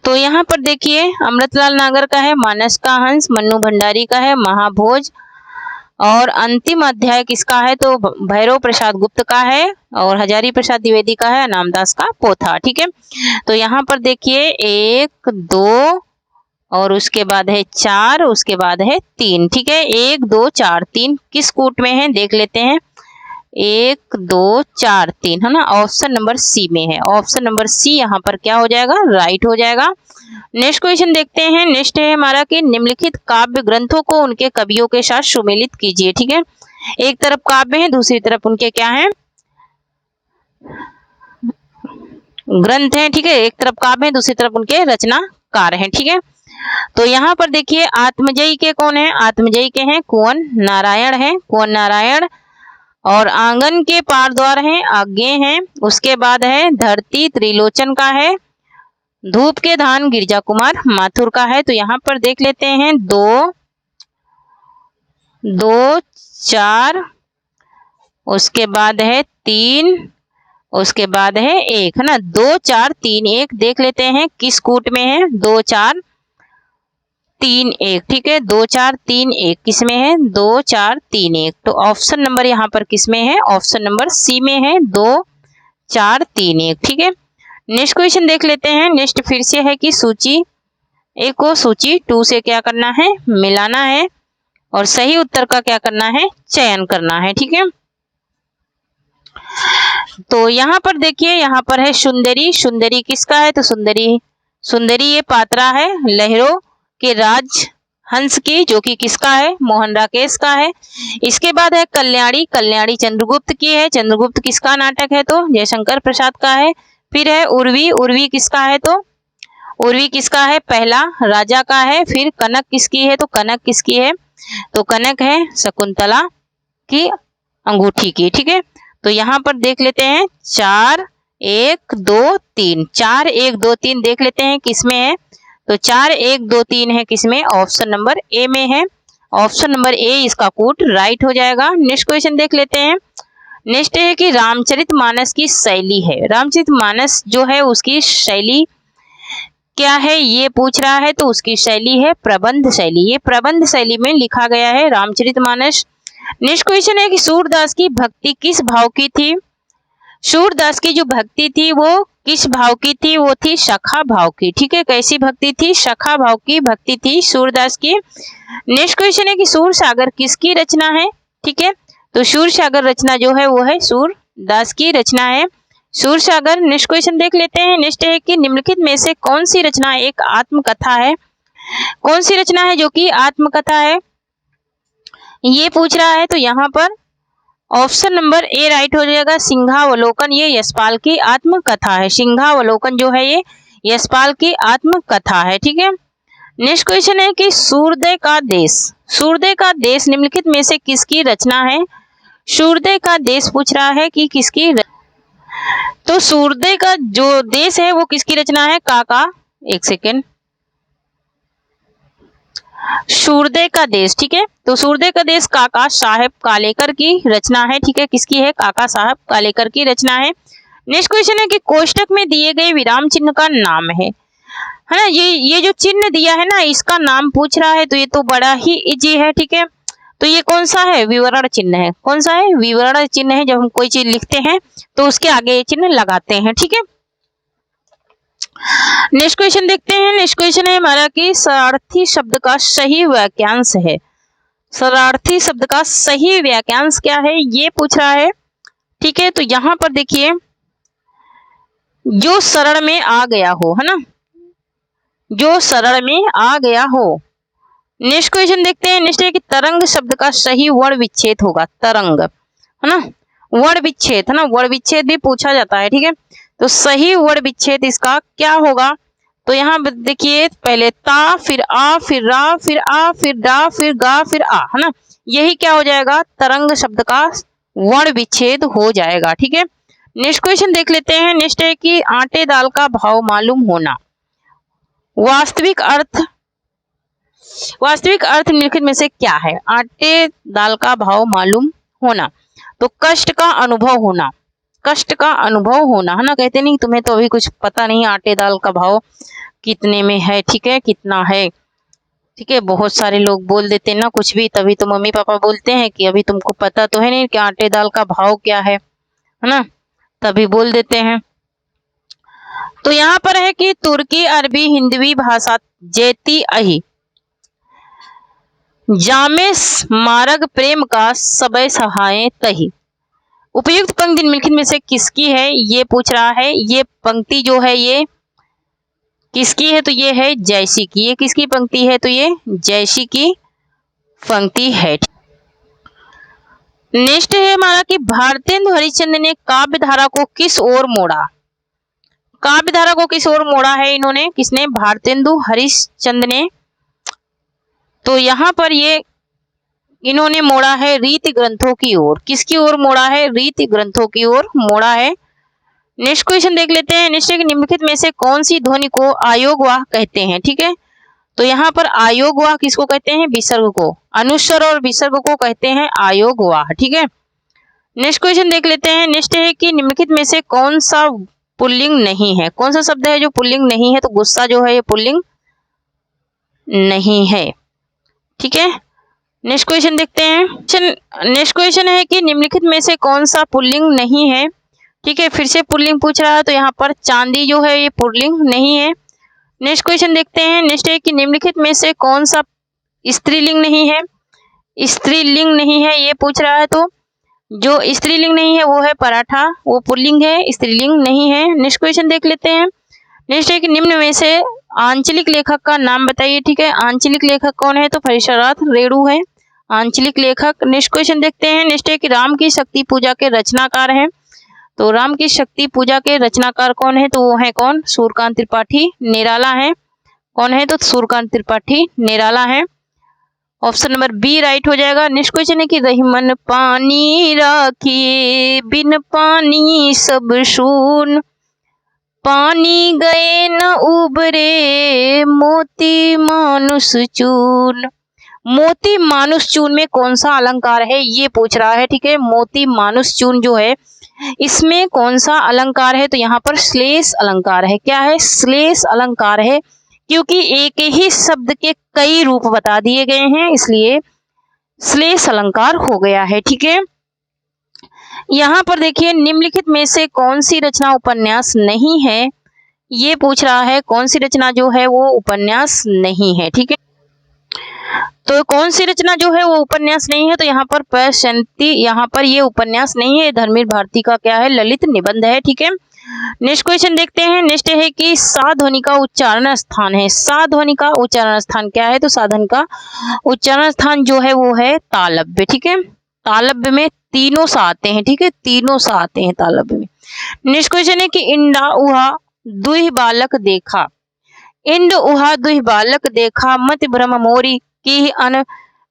तो यहाँ पर देखिए, अमृतलाल नागर का है मानस का हंस, मन्नू भंडारी का है महाभोज, और अंतिम अध्याय किसका है? तो भैरव प्रसाद गुप्त का है, और हजारी प्रसाद द्विवेदी का है नामदास का पोथा। ठीक है, तो यहाँ पर देखिए 1 2 और उसके बाद है 4, उसके बाद है 3। ठीक है, 1 2 4 3 किस कूट में है देख लेते हैं। 1 2 4 3 है ना, ऑप्शन नंबर सी में है। ऑप्शन नंबर सी यहाँ पर क्या हो जाएगा? राइट हो जाएगा। नेक्स्ट क्वेश्चन देखते हैं। नेक्स्ट है हमारा कि निम्नलिखित काव्य ग्रंथों को उनके कवियों के साथ सुमेलित कीजिए। ठीक है, एक तरफ काव्य है, दूसरी तरफ उनके क्या है? ग्रंथ हैं। ठीक है, एक तरफ काव्य है, दूसरी तरफ उनके रचनाकार हैं। ठीक है, तो यहाँ पर देखिए, आत्मजयी के कौन है? आत्मजयी के हैं कुंवर नारायण है, कुंवर नारायण। और आंगन के पार द्वार हैं आज्ञे हैं। उसके बाद है धरती त्रिलोचन का है, धूप के धान गिरजा कुमार माथुर का है। तो यहाँ पर देख लेते हैं 2 2 4, उसके बाद है 3, उसके बाद है 1 है ना। 2 4 3 1 देख लेते हैं किस कूट में है? 2 4 3 1। ठीक है, 2 4 3 1 किस में है? 2 4 3 1। तो ऑप्शन नंबर यहाँ पर किस में है? ऑप्शन नंबर सी में है, 2 4 3 1। ठीक है, नेक्स्ट क्वेश्चन देख लेते हैं। नेक्स्ट फिर से है कि सूची 1 को सूची 2 से क्या करना है? मिलाना है और सही उत्तर का क्या करना है? चयन करना है। ठीक है, तो यहाँ पर देखिए, यहाँ पर है सुंदरी। सुंदरी किसका है? तो सुंदरी ये पात्रा है लहरों के राज हंस की, जो कि किसका है? मोहन राकेश का है। इसके बाद है कल्याणी। कल्याणी चंद्रगुप्त की है। चंद्रगुप्त किसका नाटक है? तो जयशंकर प्रसाद का है। फिर है उर्वी। उर्वी किसका है? तो उर्वी किसका है? पहला राजा का है। फिर कनक किसकी है? तो कनक किसकी है? तो कनक है शकुंतला की अंगूठी की। ठीक है, तो यहाँ पर देख लेते हैं 4 1 2 3, 4 1 2 3 देख लेते हैं किसमें है। तो 4 1 2 3 है किसमें? ऑप्शन नंबर ए में है। ऑप्शन नंबर ए इसका कोट राइट हो जाएगा। नेक्स्ट क्वेश्चन देख लेते हैं। नेक्स्ट है कि रामचरितमानस की शैली है। रामचरितमानस जो है उसकी शैली क्या है ये पूछ रहा है। तो उसकी शैली है प्रबंध शैली। ये प्रबंध शैली में लिखा गया है रामचरितमानस। नेक्स्ट क्वेश्चन है कि सूरदास की भक्ति किस भाव की थी? सूरदास की जो भक्ति थी वो किस भाव की थी? वो थी सखा भाव की। ठीक है, कैसी भक्ति थी? सखा भाव की भक्ति थी सूरदास की। नेक्स्ट क्वेश्चन है कि सूरसागर किसकी रचना है? ठीक है, तो सूरसागर रचना जो है वो है सूरदास की रचना है, सूरसागर। नेक्स्ट क्वेश्चन देख लेते हैं। नेक्स्ट है कि निम्नलिखित में से कौन सी रचना एक आत्मकथा है? कौन सी रचना है जो कि आत्मकथा है ये पूछ रहा है। तो यहाँ पर ऑप्शन नंबर ए राइट हो जाएगा, सिंहावलोकन। ये यशपाल की आत्मकथा है। सिंहावलोकन जो है ये यशपाल की आत्मकथा है। ठीक है, नेक्स्ट क्वेश्चन है कि सूर्योदय का देश। सूर्योदय का देश निम्नलिखित में से किसकी रचना है? सूर्योदय का देश पूछ रहा है कि किसकी। तो सूर्योदय का जो देश है वो किसकी रचना है? काका, एक सेकेंड, सूर्योदय का देश। ठीक है, तो सूर्योदय का देश काका साहब कालेकर की रचना है। ठीक है, किसकी है? काका साहब कालेकर की रचना है। नेक्स्ट क्वेश्चन है कि कोष्टक में दिए गए विराम चिन्ह का नाम है ना। ये जो चिन्ह दिया है ना इसका नाम पूछ रहा है। तो ये तो बड़ा ही इजी है। ठीक है, तो ये कौन सा है? विवरण चिन्ह है। कौन सा है? विवरण चिन्ह है। जब हम कोई चीज लिखते हैं तो उसके आगे ये चिन्ह लगाते हैं। ठीक है, नेक्स्ट क्वेश्चन देखते हैं। नेक्स्ट क्वेश्चन है हमारा कि शरणार्थी शब्द का सही वाक्यांश है। शरणार्थी शब्द का सही वाक्यांश क्या है ये पूछ रहा है। ठीक है, तो यहाँ पर देखिए जो शरण में आ गया हो, है ना, जो शरण में आ गया हो। नेक्स्ट क्वेश्चन देखते हैं। नेक्स्ट है कि तरंग शब्द का सही वर्ण विच्छेद होगा। तरंग, है ना, वर्ण विच्छेद, है ना, वर्ण विच्छेद भी पूछा जाता है। ठीक है, तो सही वर्ण विच्छेद इसका क्या होगा? तो यहाँ देखिए पहले ता, फिर आ, फिर रा, फिर आ, फिर डा, फिर गा, फिर आ, है ना, यही क्या हो जाएगा? तरंग शब्द का वर्ण विच्छेद हो जाएगा। ठीक है, नेक्स्ट क्वेश्चन देख लेते हैं। नेक्स्ट है कि आटे दाल का भाव मालूम होना। वास्तविक अर्थ निम्नलिखित में से क्या है? आटे दाल का भाव मालूम होना। तो कष्ट का अनुभव होना। कष्ट का अनुभव होना, है ना, कहते नहीं तुम्हें तो अभी कुछ पता नहीं आटे दाल का भाव कितने में है। ठीक है, कितना है। ठीक है, बहुत सारे लोग बोल देते हैं ना कुछ भी, तभी तो मम्मी पापा बोलते हैं कि अभी तुमको पता तो है नहीं कि आटे दाल का भाव क्या है ना, तभी बोल देते हैं। तो यहाँ पर है कि तुर्की, अरबी, हिंदवी भाषा जेती अही जामे मार्ग प्रेम का सबय सहाय तही। उपयुक्त पंक्ति निम्नलिखित में से किसकी है ये पूछ रहा है। ये पंक्ति जो है ये किसकी है? तो ये है जयसी की। ये किसकी पंक्ति है? तो ये जयसी की पंक्ति है। नेक्स्ट है हमारा कि भारतेंदु हरिश्चंद्र ने काव्य धारा को किस ओर मोड़ा। काव्य धारा को किस ओर मोड़ा है इन्होंने? किसने? भारतेंदु हरिश्चंद्र ने। तो यहाँ पर ये इन्होंने मोड़ा है रीति ग्रंथों की ओर। किसकी ओर मोड़ा है? रीति ग्रंथों की ओर मोड़ा है। नेक्स्ट क्वेश्चन देख लेते हैं। नेक्स्ट निम्नलिखित में से कौन सी ध्वनि को आयोगवाह कहते हैं? ठीक है, तो यहाँ पर आयोगवाह किसको कहते हैं? विसर्ग को। अनुस्वर और विसर्ग को कहते हैं आयोगवाह। ठीक है, नेक्स्ट क्वेश्चन देख लेते हैं। नेक्स्ट है कि निम्नलिखित में से कौन सा पुल्लिंग नहीं है? कौन सा शब्द है जो पुल्लिंग नहीं है? तो गुस्सा जो है ये पुल्लिंग नहीं है। ठीक है, नेक्स्ट क्वेश्चन देखते हैं। नेक्स्ट क्वेश्चन है कि निम्नलिखित में से कौन सा पुल्लिंग नहीं है? ठीक है, फिर से पुल्लिंग पूछ रहा है। तो यहाँ पर चांदी जो है ये पुल्लिंग नहीं है। नेक्स्ट क्वेश्चन देखते हैं। नेक्स्ट है कि निम्नलिखित में से कौन सा स्त्रीलिंग नहीं है? स्त्रीलिंग नहीं है ये पूछ रहा है। तो जो स्त्रीलिंग नहीं है वो है पराठा, वो पुल्लिंग है, स्त्रीलिंग नहीं है। नेक्स्ट क्वेश्चन देख लेते हैं। नेक्स्ट है कि निम्न में से आंचलिक लेखक का नाम बताइए। ठीक है, आंचलिक लेखक कौन है? तो परिसरार्थ रेणु है आंचलिक लेखक। नेक्स्ट क्वेश्चन देखते हैं। नेक्स्ट है कि राम की शक्ति पूजा के रचनाकार हैं। तो राम की शक्ति पूजा के रचनाकार कौन है? तो वो है कौन? सूर्यकांत त्रिपाठी निराला है। कौन है? तो सूर्यकांत त्रिपाठी निराला है। ऑप्शन नंबर बी राइट हो जाएगा। नेक्स्ट क्वेश्चन है कि रहीमन पानी राखिए बिन पानी सब सून, पानी गए न उबरे मोती मानुष चून। मोती मानुष चून में कौन सा अलंकार है ये पूछ रहा है, ठीक है। मोती मानुष चून जो है इसमें कौन सा अलंकार है? तो यहाँ पर श्लेष अलंकार है। क्या है? श्लेष अलंकार है, क्योंकि एक ही शब्द के कई रूप बता दिए गए हैं, इसलिए श्लेष अलंकार हो गया है, ठीक है। यहाँ पर देखिए निम्नलिखित में से कौन सी रचना उपन्यास नहीं है, ये पूछ रहा है। कौन सी रचना जो है वो उपन्यास नहीं है, ठीक है। तो कौन सी रचना जो है वो उपन्यास नहीं है? तो यहाँ पर पैशंती, यहाँ पर ये उपन्यास नहीं है, धर्मवीर भारती का क्या है? ललित निबंध है, ठीक है। नेक्स्ट क्वेश्चन देखते हैं। नेक्स्ट है कि सा ध्वनि का उच्चारण स्थान है। सा ध्वनि का उच्चारण स्थान क्या है? तो सा ध्वनि का उच्चारण स्थान जो है वो है तालव्य, ठीक है। तालव्य में तीनों सा आते हैं, ठीक है, तीनों सा आते हैं तालव्य में। नेक्स्ट क्वेश्चन है कि इंडा उहा दुह बालक देखा। इंड उहा दुह बालक देखा, मत भ्रम मोरी की अन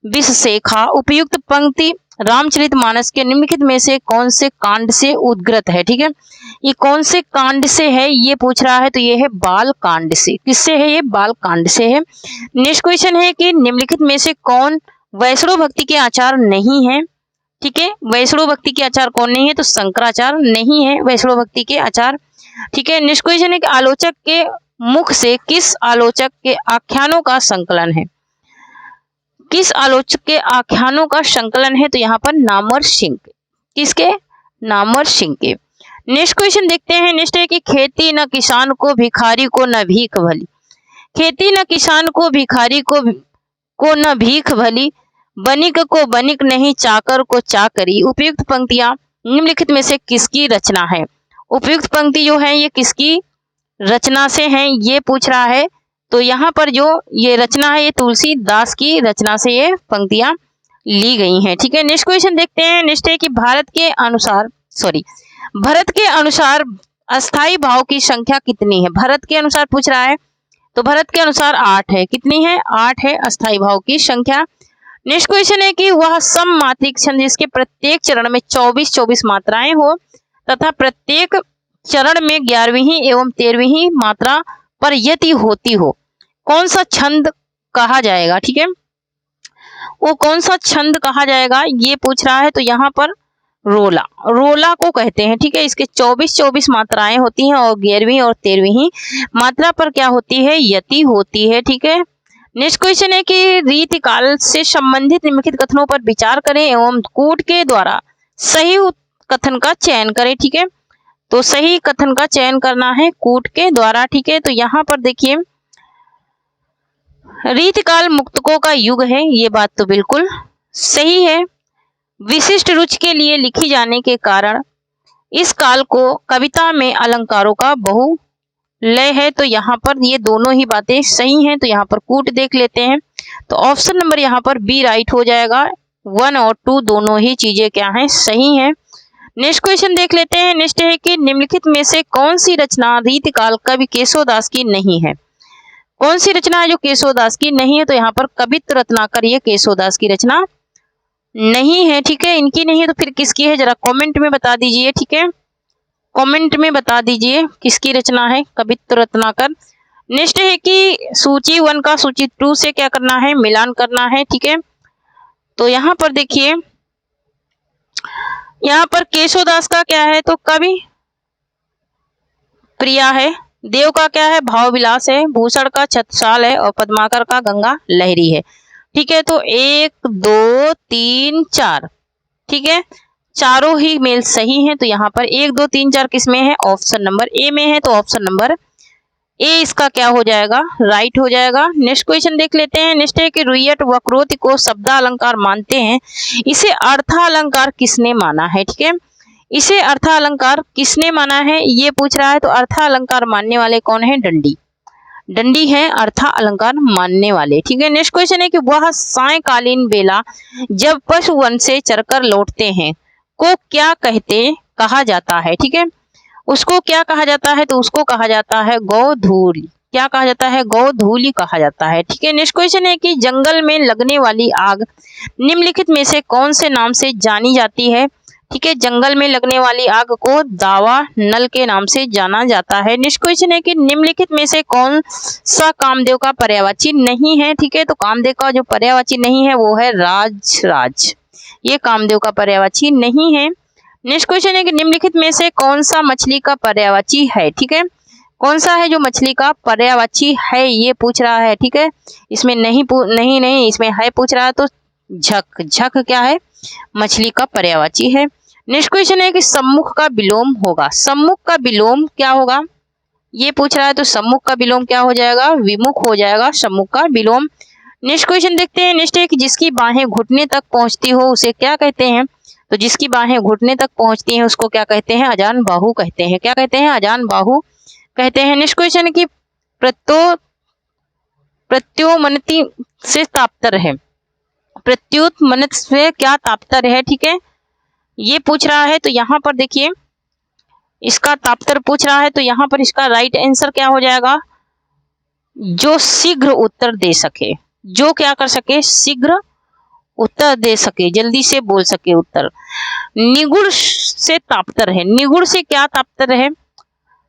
विष सेखा। उपयुक्त पंक्ति रामचरितमानस के निम्नलिखित में से कौन से कांड से उद्गृत है, ठीक है। ये कौन से कांड से है ये पूछ रहा है, तो ये है बाल कांड से। किससे है? ये बाल कांड से है। नेक्स्ट क्वेश्चन है कि निम्नलिखित में से कौन वैष्णव भक्ति के आचार नहीं है, ठीक है। वैष्णव भक्ति के आचार कौन नहीं है? तो शंकराचार्य नहीं है वैष्णव भक्ति के आचार, ठीक है। नेक्स्ट क्वेश्चन है कि आलोचक के मुख से किस आलोचक के आख्यानों का संकलन है? किस आलोचक के आख्यानों का संकलन है? तो यहाँ पर नामवर सिंह। किसके? नामवर सिंह के। नेक्स्ट क्वेश्चन देखते हैं। नेक्स्ट है कि खेती न किसान को भिखारी को न भीख भली। खेती न किसान को भिखारी को न भीख भली, बनिक को बनिक नहीं चाकर को चाकरी। उपयुक्त पंक्तियां निम्नलिखित में से किसकी रचना है? उपयुक्त पंक्ति जो है ये किसकी रचना से है ये पूछ रहा है। तो यहाँ पर जो ये रचना है ये तुलसीदास की रचना से ये पंक्तियां ली गई हैं, ठीक है। नेक्स्ट क्वेश्चन देखते हैं। नेक्स्ट है कि भरत के अनुसार अस्थाई भाव की संख्या कितनी है? भरत के अनुसार पूछ रहा है, तो भरत के अनुसार 8 है। कितनी है? 8 है अस्थाई भाव की संख्या। नेक्स्ट क्वेश्चन है कि वह सममात्रिक छंद जिसके प्रत्येक चरण में 24 मात्राएं हो तथा प्रत्येक चरण में 11वीं एवं 13वीं मात्रा पर यति होती हो, कौन सा छंद कहा जाएगा, ठीक है। वो कौन सा छंद कहा जाएगा ये पूछ रहा है। तो यहाँ पर रोला को कहते हैं, ठीक है। इसके 24 मात्राएं होती हैं और 11वीं और 13वीं मात्रा पर क्या होती है? यति होती है, ठीक है। नेक्स्ट क्वेश्चन है कि रीतिकाल से संबंधित निम्नलिखित कथनों पर विचार करें एवं कूट के द्वारा सही कथन का चयन करें, ठीक है। तो सही कथन का चयन करना है कूट के द्वारा, ठीक है। तो यहाँ पर देखिए रीतिकाल मुक्तकों का युग है, ये बात तो बिल्कुल सही है। विशिष्ट रुचि के लिए लिखी जाने के कारण इस काल को कविता में अलंकारों का बहुलय है। तो यहाँ पर ये दोनों ही बातें सही हैं। तो यहाँ पर कूट देख लेते हैं। तो ऑप्शन नंबर यहाँ पर बी राइट हो जाएगा। 1 और 2 दोनों ही चीजें क्या हैं? सही हैं। नेक्स्ट क्वेश्चन देख लेते हैं। नेक्स्ट है कि निम्नलिखित में से कौन सी रचना रीतिकाल कवि केशवदास की नहीं है? कौन सी रचना है जो केशवदास की नहीं है? तो यहाँ पर कवित्र रत्नाकर ये केशवदास की रचना नहीं है, ठीक है। इनकी नहीं है तो फिर किसकी है? जरा कमेंट में बता दीजिए, ठीक है। कमेंट में बता दीजिए किसकी रचना है कवित्र रत्नाकर। नेक्स्ट है कि सूची 1 का सूची 2 से क्या करना है? मिलान करना है, ठीक है। तो यहाँ पर देखिए यहाँ पर केशवदास का क्या है? तो कवि प्रिया है। देव का क्या है? भाव विलास है। भूषण का छत्रसाल है और पद्माकर का गंगा लहरी है, ठीक है। तो 1 2 3 4, ठीक है, चारों ही मेल सही हैं। तो यहाँ पर 1 2 3 4 किस में है? ऑप्शन नंबर ए में है। तो ऑप्शन नंबर ए इसका क्या हो जाएगा? राइट हो जाएगा। नेक्स्ट क्वेश्चन देख लेते हैं। नेक्स्ट है कि रुय्यट वक्रोक्ति को शब्दालंकार मानते हैं, इसे अर्थालंकार किसने माना है, ठीक है। इसे अर्थालंकार किसने माना है ये पूछ रहा है। तो अर्थालंकार मानने वाले कौन है? दंडी है अर्थालंकार मानने वाले, ठीक है। नेक्स्ट क्वेश्चन है कि वह सायंकालीन बेला जब पशु वन से चरकर लौटते हैं को क्या कहते कहा जाता है, ठीक है। उसको क्या कहा जाता है, तो उसको कहा जाता है गोधूलि। क्या कहा जाता है, गोधूलि कहा जाता है, ठीक है। नेक्स्ट क्वेश्चन है कि जंगल में लगने वाली आग निम्नलिखित में से कौन से नाम से जानी जाती है, ठीक है। जंगल में लगने वाली आग को दावा नल के नाम से जाना जाता है। नेक्स्ट क्वेश्चन है कि निम्नलिखित में से कौन सा कामदेव का पर्यायवाची नहीं है, ठीक है। तो कामदेव का जो पर्यायवाची नहीं है वो है राज, ये कामदेव का पर्यायवाची नहीं है। नेक्स्ट क्वेश्चन है कि निम्नलिखित में से कौन सा मछली का पर्यायवाची है, ठीक है। कौन सा है जो मछली का पर्यायवाची है, ये पूछ रहा है, ठीक है। इसमें नहीं इसमें है पूछ रहा है, तो झक क्या है, मछली का पर्यायवाची है। नेक्स्ट क्वेश्चन है कि सम्मुख का विलोम होगा, सम्मुख का विलोम क्या होगा, ये पूछ रहा है। तो सम्मुख का विलोम क्या हो जाएगा, विमुख हो जाएगा सम्मुख का विलोम। नेक्स्ट क्वेश्चन देखते हैं। नेक्स्ट है कि जिसकी बाहें घुटने तक पहुंचती हो उसे क्या कहते हैं, तो जिसकी बाहें घुटने तक पहुंचती हैं उसको क्या कहते हैं, अजान बाहु कहते हैं। क्या कहते हैं, अजान बाहु कहते हैं। नेक्स्ट क्वेश्चन है कि प्रत्योमनति से तापतर है, प्रत्युत्मनत से क्या तापतर है, ठीक है, ये पूछ रहा है। तो यहाँ पर देखिए इसका तापतर पूछ रहा है, तो यहाँ पर इसका राइट आंसर क्या हो जाएगा, जो शीघ्र उत्तर दे सके, जो क्या कर सके, शीघ्र उत्तर दे सके, जल्दी से बोल सके उत्तर। निगुण से तापतर है, निगुण से क्या तापतर है,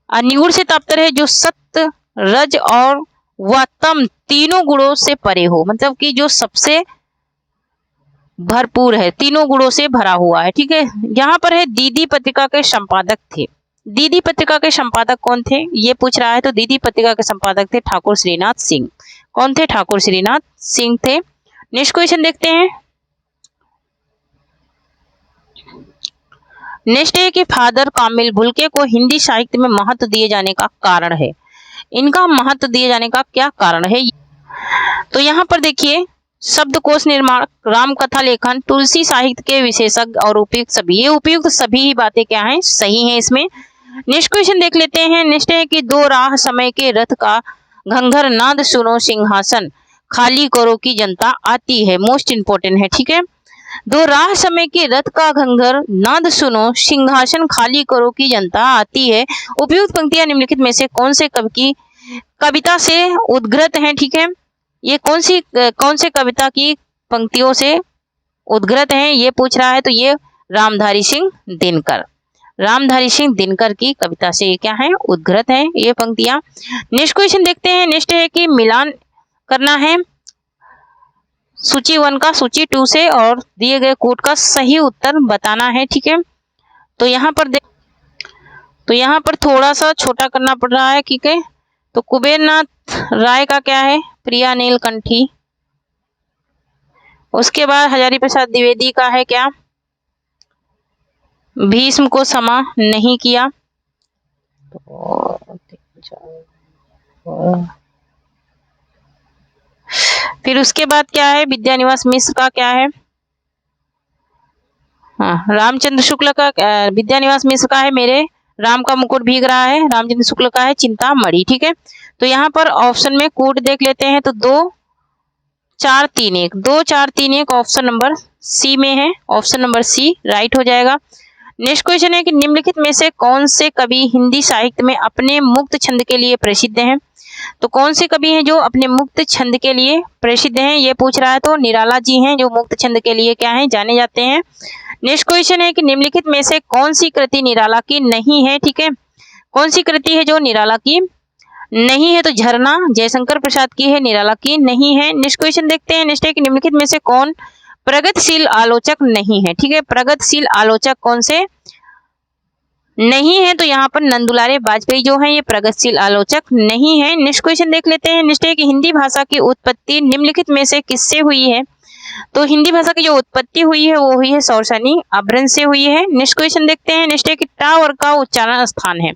निगुण से तापतर है जो सत्य रज और व तम तीनों गुणों से परे हो, मतलब कि जो सबसे भरपूर है, तीनों गुणों से भरा हुआ है, ठीक है। यहाँ पर है दीदी पत्रिका के संपादक थे, दीदी पत्रिका के संपादक कौन थे, ये पूछ रहा है। तो दीदी पत्रिका के संपादक थे ठाकुर श्रीनाथ सिंह। कौन थे, ठाकुर श्रीनाथ सिंह थे। नेक्स्ट क्वेश्चन देखते हैं। नेक्स्ट है कि फादर कामिल भुलके को हिंदी साहित्य में महत्व दिए जाने का कारण है, इनका महत्व दिए जाने का क्या कारण है, तो यहाँ पर देखिए शब्दकोश निर्माण, राम कथा लेखन, तुलसी साहित्य के विशेषज्ञ और उपयुक्त सभी, ये उपयुक्त सभी ही बातें क्या हैं, सही हैं इसमें। नेक्स्ट क्वेश्चन देख लेते हैं। नेक्स्ट है कि दो राह समय के रथ का घंघर नाद सुनो सिंहासन खाली करो की जनता आती है, मोस्ट इंपोर्टेंट है, ठीक है। दो राह समय के रथ का घंघर नाद सुनो सिंहासन खाली करो की जनता आती है। उपयुक्त पंक्तियां निम्नलिखित में से कौन से कवि की कविता से उद्घृत हैं, ठीक है। ये कौन से कविता की पंक्तियों से उद्घृत हैं, ये पूछ रहा है। तो ये रामधारी सिंह दिनकर, रामधारी सिंह दिनकर की कविता से ये क्या है, उद्घृत है ये पंक्तियां। नेक्स्ट क्वेश्चन देखते हैं। नेक्स्ट है कि मिलान करना है सूची 1 का सूची 2 से और दिए गए कोड का सही उत्तर बताना है, ठीक है। तो यहाँ पर थोड़ा सा छोटा करना पड़ रहा है, ठीक है। तो कुबेरनाथ राय का क्या है, प्रिया नीलकंठी। उसके बाद हजारी प्रसाद द्विवेदी का है क्या, भीष्म को क्षमा नहीं किया। फिर उसके बाद क्या है, विद्यानिवास मिश्र का क्या है, रामचंद्र शुक्ल का, विद्यानिवास मिश्र का है मेरे राम का मुकुट भीग रहा है, रामचंद्र शुक्ल का है चिंतामणि, ठीक है। तो यहाँ पर ऑप्शन में कोड देख लेते हैं। तो 2 4 3 1 2 4 3 1 ऑप्शन नंबर सी में है, ऑप्शन नंबर सी राइट हो जाएगा। नेक्स्ट क्वेश्चन है कि निम्नलिखित में से कौन से कवि हिंदी साहित्य में अपने मुक्त छंद के लिए प्रसिद्ध हैं, तो कौन से कवि हैं जो अपने मुक्त छंद के लिए प्रसिद्ध हैं, ये पूछ रहा है। तो निराला जी हैं जो मुक्त छंद के लिए क्या हैं, जाने जाते हैं। नेक्स्ट क्वेश्चन है कि निम्नलिखित में से कौन सी कृति निराला की नहीं है, ठीक है। कौन सी कृति है जो निराला की नहीं है, तो झरना जयशंकर प्रसाद की है, निराला की नहीं है। नेक्स्ट क्वेश्चन देखते हैं। नेक्स्ट है कि निम्नलिखित में से कौन प्रगतिशील आलोचक नहीं है, ठीक है। प्रगतिशील आलोचक कौन से नहीं है, तो यहाँ पर नंदुलारे वाजपेयी जो है ये प्रगतिशील आलोचक नहीं है। नेक्स्ट क्वेश्चन देख लेते हैं। नेक्स्ट है कि हिंदी भाषा की उत्पत्ति निम्नलिखित में से किससे हुई है, तो हिंदी भाषा की जो उत्पत्ति हुई है वो हुई है सौरसानी अभ्रंश से हुई है। नेक्स्ट क्वेश्चन देखते हैं। नेक्स्ट है कि टा वर्ग का उच्चारण स्थान है,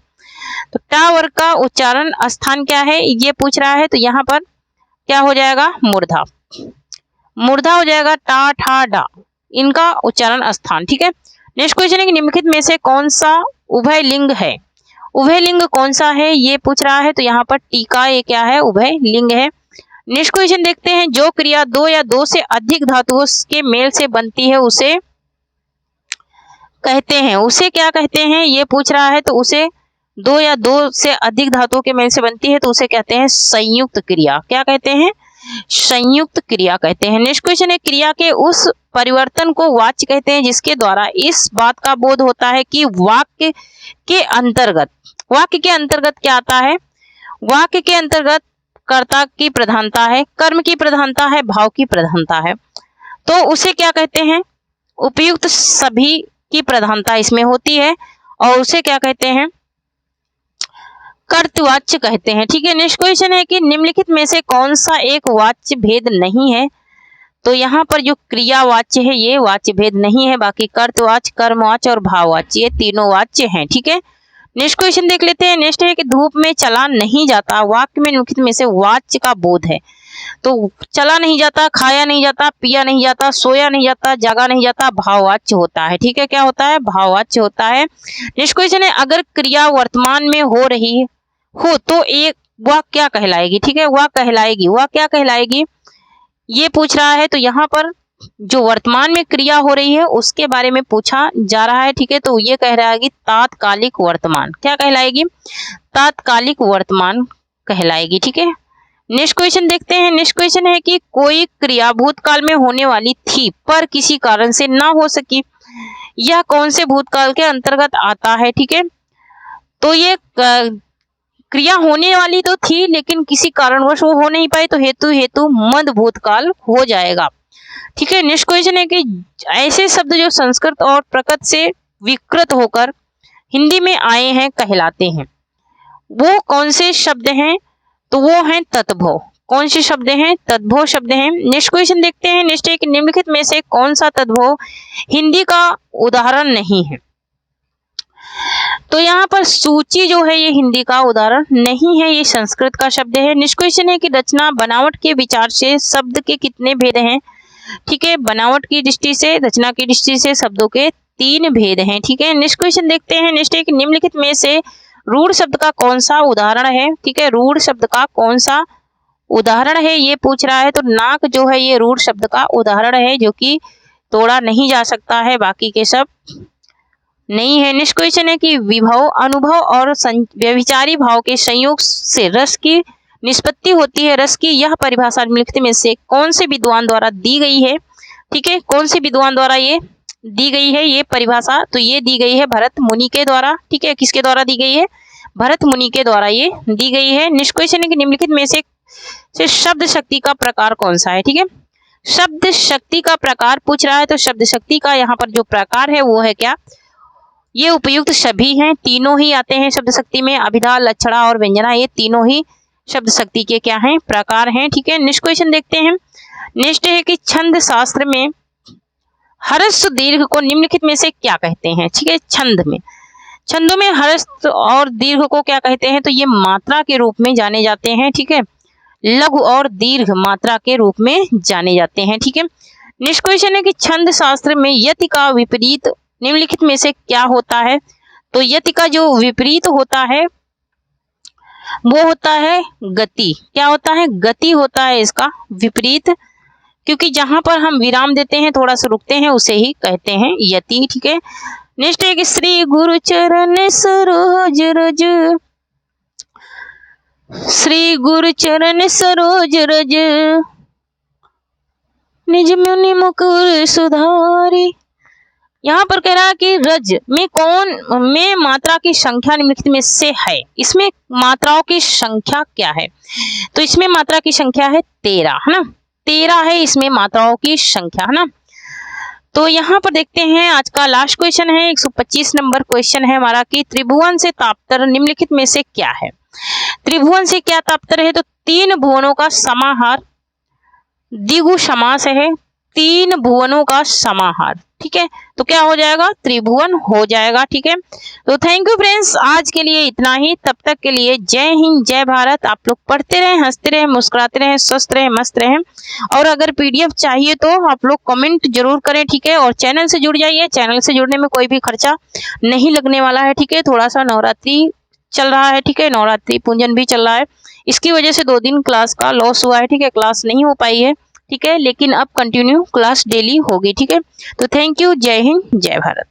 तो टा वर्ग का उच्चारण स्थान क्या है, ये पूछ रहा है। तो यहाँ पर क्या हो जाएगा, मूर्धा, मूर्धा हो जाएगा, टा ठा डा इनका उच्चारण स्थान, ठीक है। नेक्स्ट क्वेश्चन है कि निम्नलिखित में से कौन सा उभय लिंग है, उभय लिंग कौन सा है, ये पूछ रहा है। तो यहाँ पर टीका ये क्या है, उभय लिंग है। नेक्स्ट क्वेश्चन देखते हैं। जो क्रिया 2 या 2 से अधिक धातुओं के मेल से बनती है उसे कहते हैं, उसे क्या कहते हैं ये पूछ रहा है। तो उसे दो या दो से अधिक धातुओं के मेल से बनती है तो उसे कहते हैं संयुक्त क्रिया। क्या कहते हैं? संयुक्त क्रिया कहते हैं। नेक्स्ट क्वेश्चन है, क्रिया के उस परिवर्तन को वाच्य कहते हैं जिसके द्वारा इस बात का बोध होता है कि वाक्य के अंतर्गत क्या आता है? वाक्य के अंतर्गत कर्ता की प्रधानता है, कर्म की प्रधानता है, भाव की प्रधानता है। तो उसे क्या कहते हैं? उपयुक्त सभी की प्रधानता इसमें होती है और उसे क्या कहते हैं? कर्तवाच्य कहते हैं। ठीक है। नेक्स्ट क्वेश्चन है कि निम्नलिखित में से कौन सा एक वाच्य भेद नहीं है? तो यहाँ पर जो क्रियावाच्य है ये वाच्य भेद नहीं है, बाकी कर्तवाच्य, कर्मवाच्य और भाववाच्य ये तीनों वाच्य हैं। ठीक है। नेक्स्ट क्वेश्चन देख लेते हैं। नेक्स्ट है कि धूप में चला नहीं जाता वाक्य में निम्नलिखित में से वाच्य का बोध है। तो चला नहीं जाता, खाया नहीं जाता, पिया नहीं जाता, सोया नहीं जाता, जागा नहीं जाता, भाववाच्य होता है। ठीक है। क्या होता है? भाववाच्य होता है। नेक्स्ट क्वेश्चन है, अगर क्रिया वर्तमान में हो रही हो तो एक वह क्या कहलाएगी? ठीक है। वह क्या कहलाएगी ये पूछ रहा है। तो यहाँ पर जो वर्तमान में क्रिया हो रही है उसके बारे में पूछा जा रहा है। ठीक है। तो ये कह रहा है कि तात्कालिक वर्तमान। क्या कहलाएगी? तात्कालिक वर्तमान कहलाएगी। ठीक है। नेक्स्ट क्वेश्चन देखते हैं। नेक्स्ट क्वेश्चन है कि कोई क्रिया भूतकाल में होने वाली थी पर किसी कारण से ना हो सकी, यह कौन से भूतकाल के अंतर्गत आता है? ठीक है। तो ये क्रिया होने वाली तो थी लेकिन किसी कारणवश वो हो नहीं पाई तो हेतु मद भूतकाल हो जाएगा। ठीक है। नेक्स्ट क्वेश्चन है कि ऐसे शब्द जो संस्कृत और प्रकृत से विकृत होकर हिंदी में आए हैं कहलाते हैं। वो कौन से शब्द हैं? तो वो हैं तद्भव। कौन से शब्द हैं? तद्भव शब्द हैं। नेक्स्ट क्वेश्चन देखते हैं। नेक्स्ट है कि निम्नलिखित में से कौन सा तद्भव हिंदी का उदाहरण नहीं है? तो यहाँ पर सूची जो है ये हिंदी का उदाहरण नहीं है, ये संस्कृत का शब्द है। नेक्स्ट क्वेश्चन है कि रचना बनावट के विचार से शब्द के कितने भेद हैं? ठीक है। बनावट की दृष्टि से, रचना की दृष्टि से शब्दों के 3 भेद हैं। ठीक है। नेक्स्ट क्वेश्चन देखते हैं। नेक्स्ट है कि निम्नलिखित में से रूढ़ शब्द का कौन सा उदाहरण है? ठीक है। रूढ़ शब्द का कौन सा उदाहरण है ये पूछ रहा है। तो नाक जो है ये रूढ़ शब्द का उदाहरण है जो कि तोड़ा नहीं जा सकता है, बाकी के सब नहीं है। नेक्स्ट क्वेश्चन है कि विभव, अनुभव और व्यभिचारी भाव के संयोग से रस की निष्पत्ति होती है। रस की यह परिभाषा निम्नलिखित में से कौन से विद्वान द्वारा दी गई है? ठीक है। कौन से विद्वान द्वारा ये दी गई है ये परिभाषा? तो ये दी गई है भरत मुनि के द्वारा। ठीक है। किसके द्वारा दी गई है? भरत मुनि के द्वारा ये दी गई है। नेक्स्ट क्वेश्चन है कि निम्नलिखित में से शब्द शक्ति का प्रकार कौन सा है? ठीक है। शब्द शक्ति का प्रकार पूछ रहा है। तो शब्द शक्ति का यहाँ पर जो प्रकार है वो है क्या? ये उपयुक्त सभी हैं, तीनों ही आते हैं शब्द शक्ति में। अभिधा, लक्षणा और व्यंजना ये तीनों ही शब्द शक्ति के क्या हैं? प्रकार हैं। ठीक है। नेक्स्ट क्वेश्चन देखते हैं। नेक्स्ट है कि छंद शास्त्र में ह्रस्व दीर्घ को निम्नलिखित में से क्या कहते हैं? ठीक है। छंदों में ह्रस्व और दीर्घ को क्या कहते हैं? तो ये मात्रा के रूप में जाने जाते हैं। ठीक है। लघु और दीर्घ मात्रा के रूप में जाने जाते हैं। ठीक है। नेक्स्ट क्वेश्चन है कि छंद शास्त्र में यति का विपरीत निम्नलिखित में से क्या होता है? तो यति का जो विपरीत होता है वो होता है गति। क्या होता है? गति होता है इसका विपरीत, क्योंकि जहां पर हम विराम देते हैं, थोड़ा सा रुकते हैं, उसे ही कहते हैं यति। ठीक है। नेक्स्ट है कि श्री गुरु चरण सरोज रज, श्री गुरु चरण सरोज रज, निज मुनि मुकुर सुधारी। यहाँ पर कह रहा है कि रज में मात्रा की संख्या निम्नलिखित में से है। इसमें मात्राओं की संख्या क्या है? तो इसमें मात्रा की संख्या है 13, है ना। 13 है इसमें मात्राओं की संख्या, है ना। तो यहाँ पर देखते हैं आज का लास्ट क्वेश्चन है, 125 नंबर क्वेश्चन है हमारा कि त्रिभुवन से तात्पर्य निम्नलिखित में से क्या है? त्रिभुवन से क्या तात्पर्य है? तो 3 भुवनों का समाहार द्विगु समास है। 3 भुवनों का समाहार। ठीक है। तो क्या हो जाएगा? त्रिभुवन हो जाएगा। ठीक है। तो थैंक यू फ्रेंड्स, आज के लिए इतना ही। तब तक के लिए जय हिंद, जय भारत। आप लोग पढ़ते रहें, हंसते रहें, मुस्कुराते रहें, स्वस्थ रहें, मस्त रहें। और अगर पीडीएफ चाहिए तो आप लोग कमेंट जरूर करें। ठीक है। और चैनल से जुड़ जाइए। चैनल से जुड़ने में कोई भी खर्चा नहीं लगने वाला है। ठीक है। थोड़ा सा नवरात्रि चल रहा है। ठीक है। नवरात्रि पूजन भी चल रहा है, इसकी वजह से 2 दिन क्लास का लॉस हुआ है। ठीक है। क्लास नहीं हो पाई है। ठीक है। लेकिन अब कंटिन्यू क्लास डेली होगी। ठीक है। तो थैंक यू। जय हिंद, जय भारत।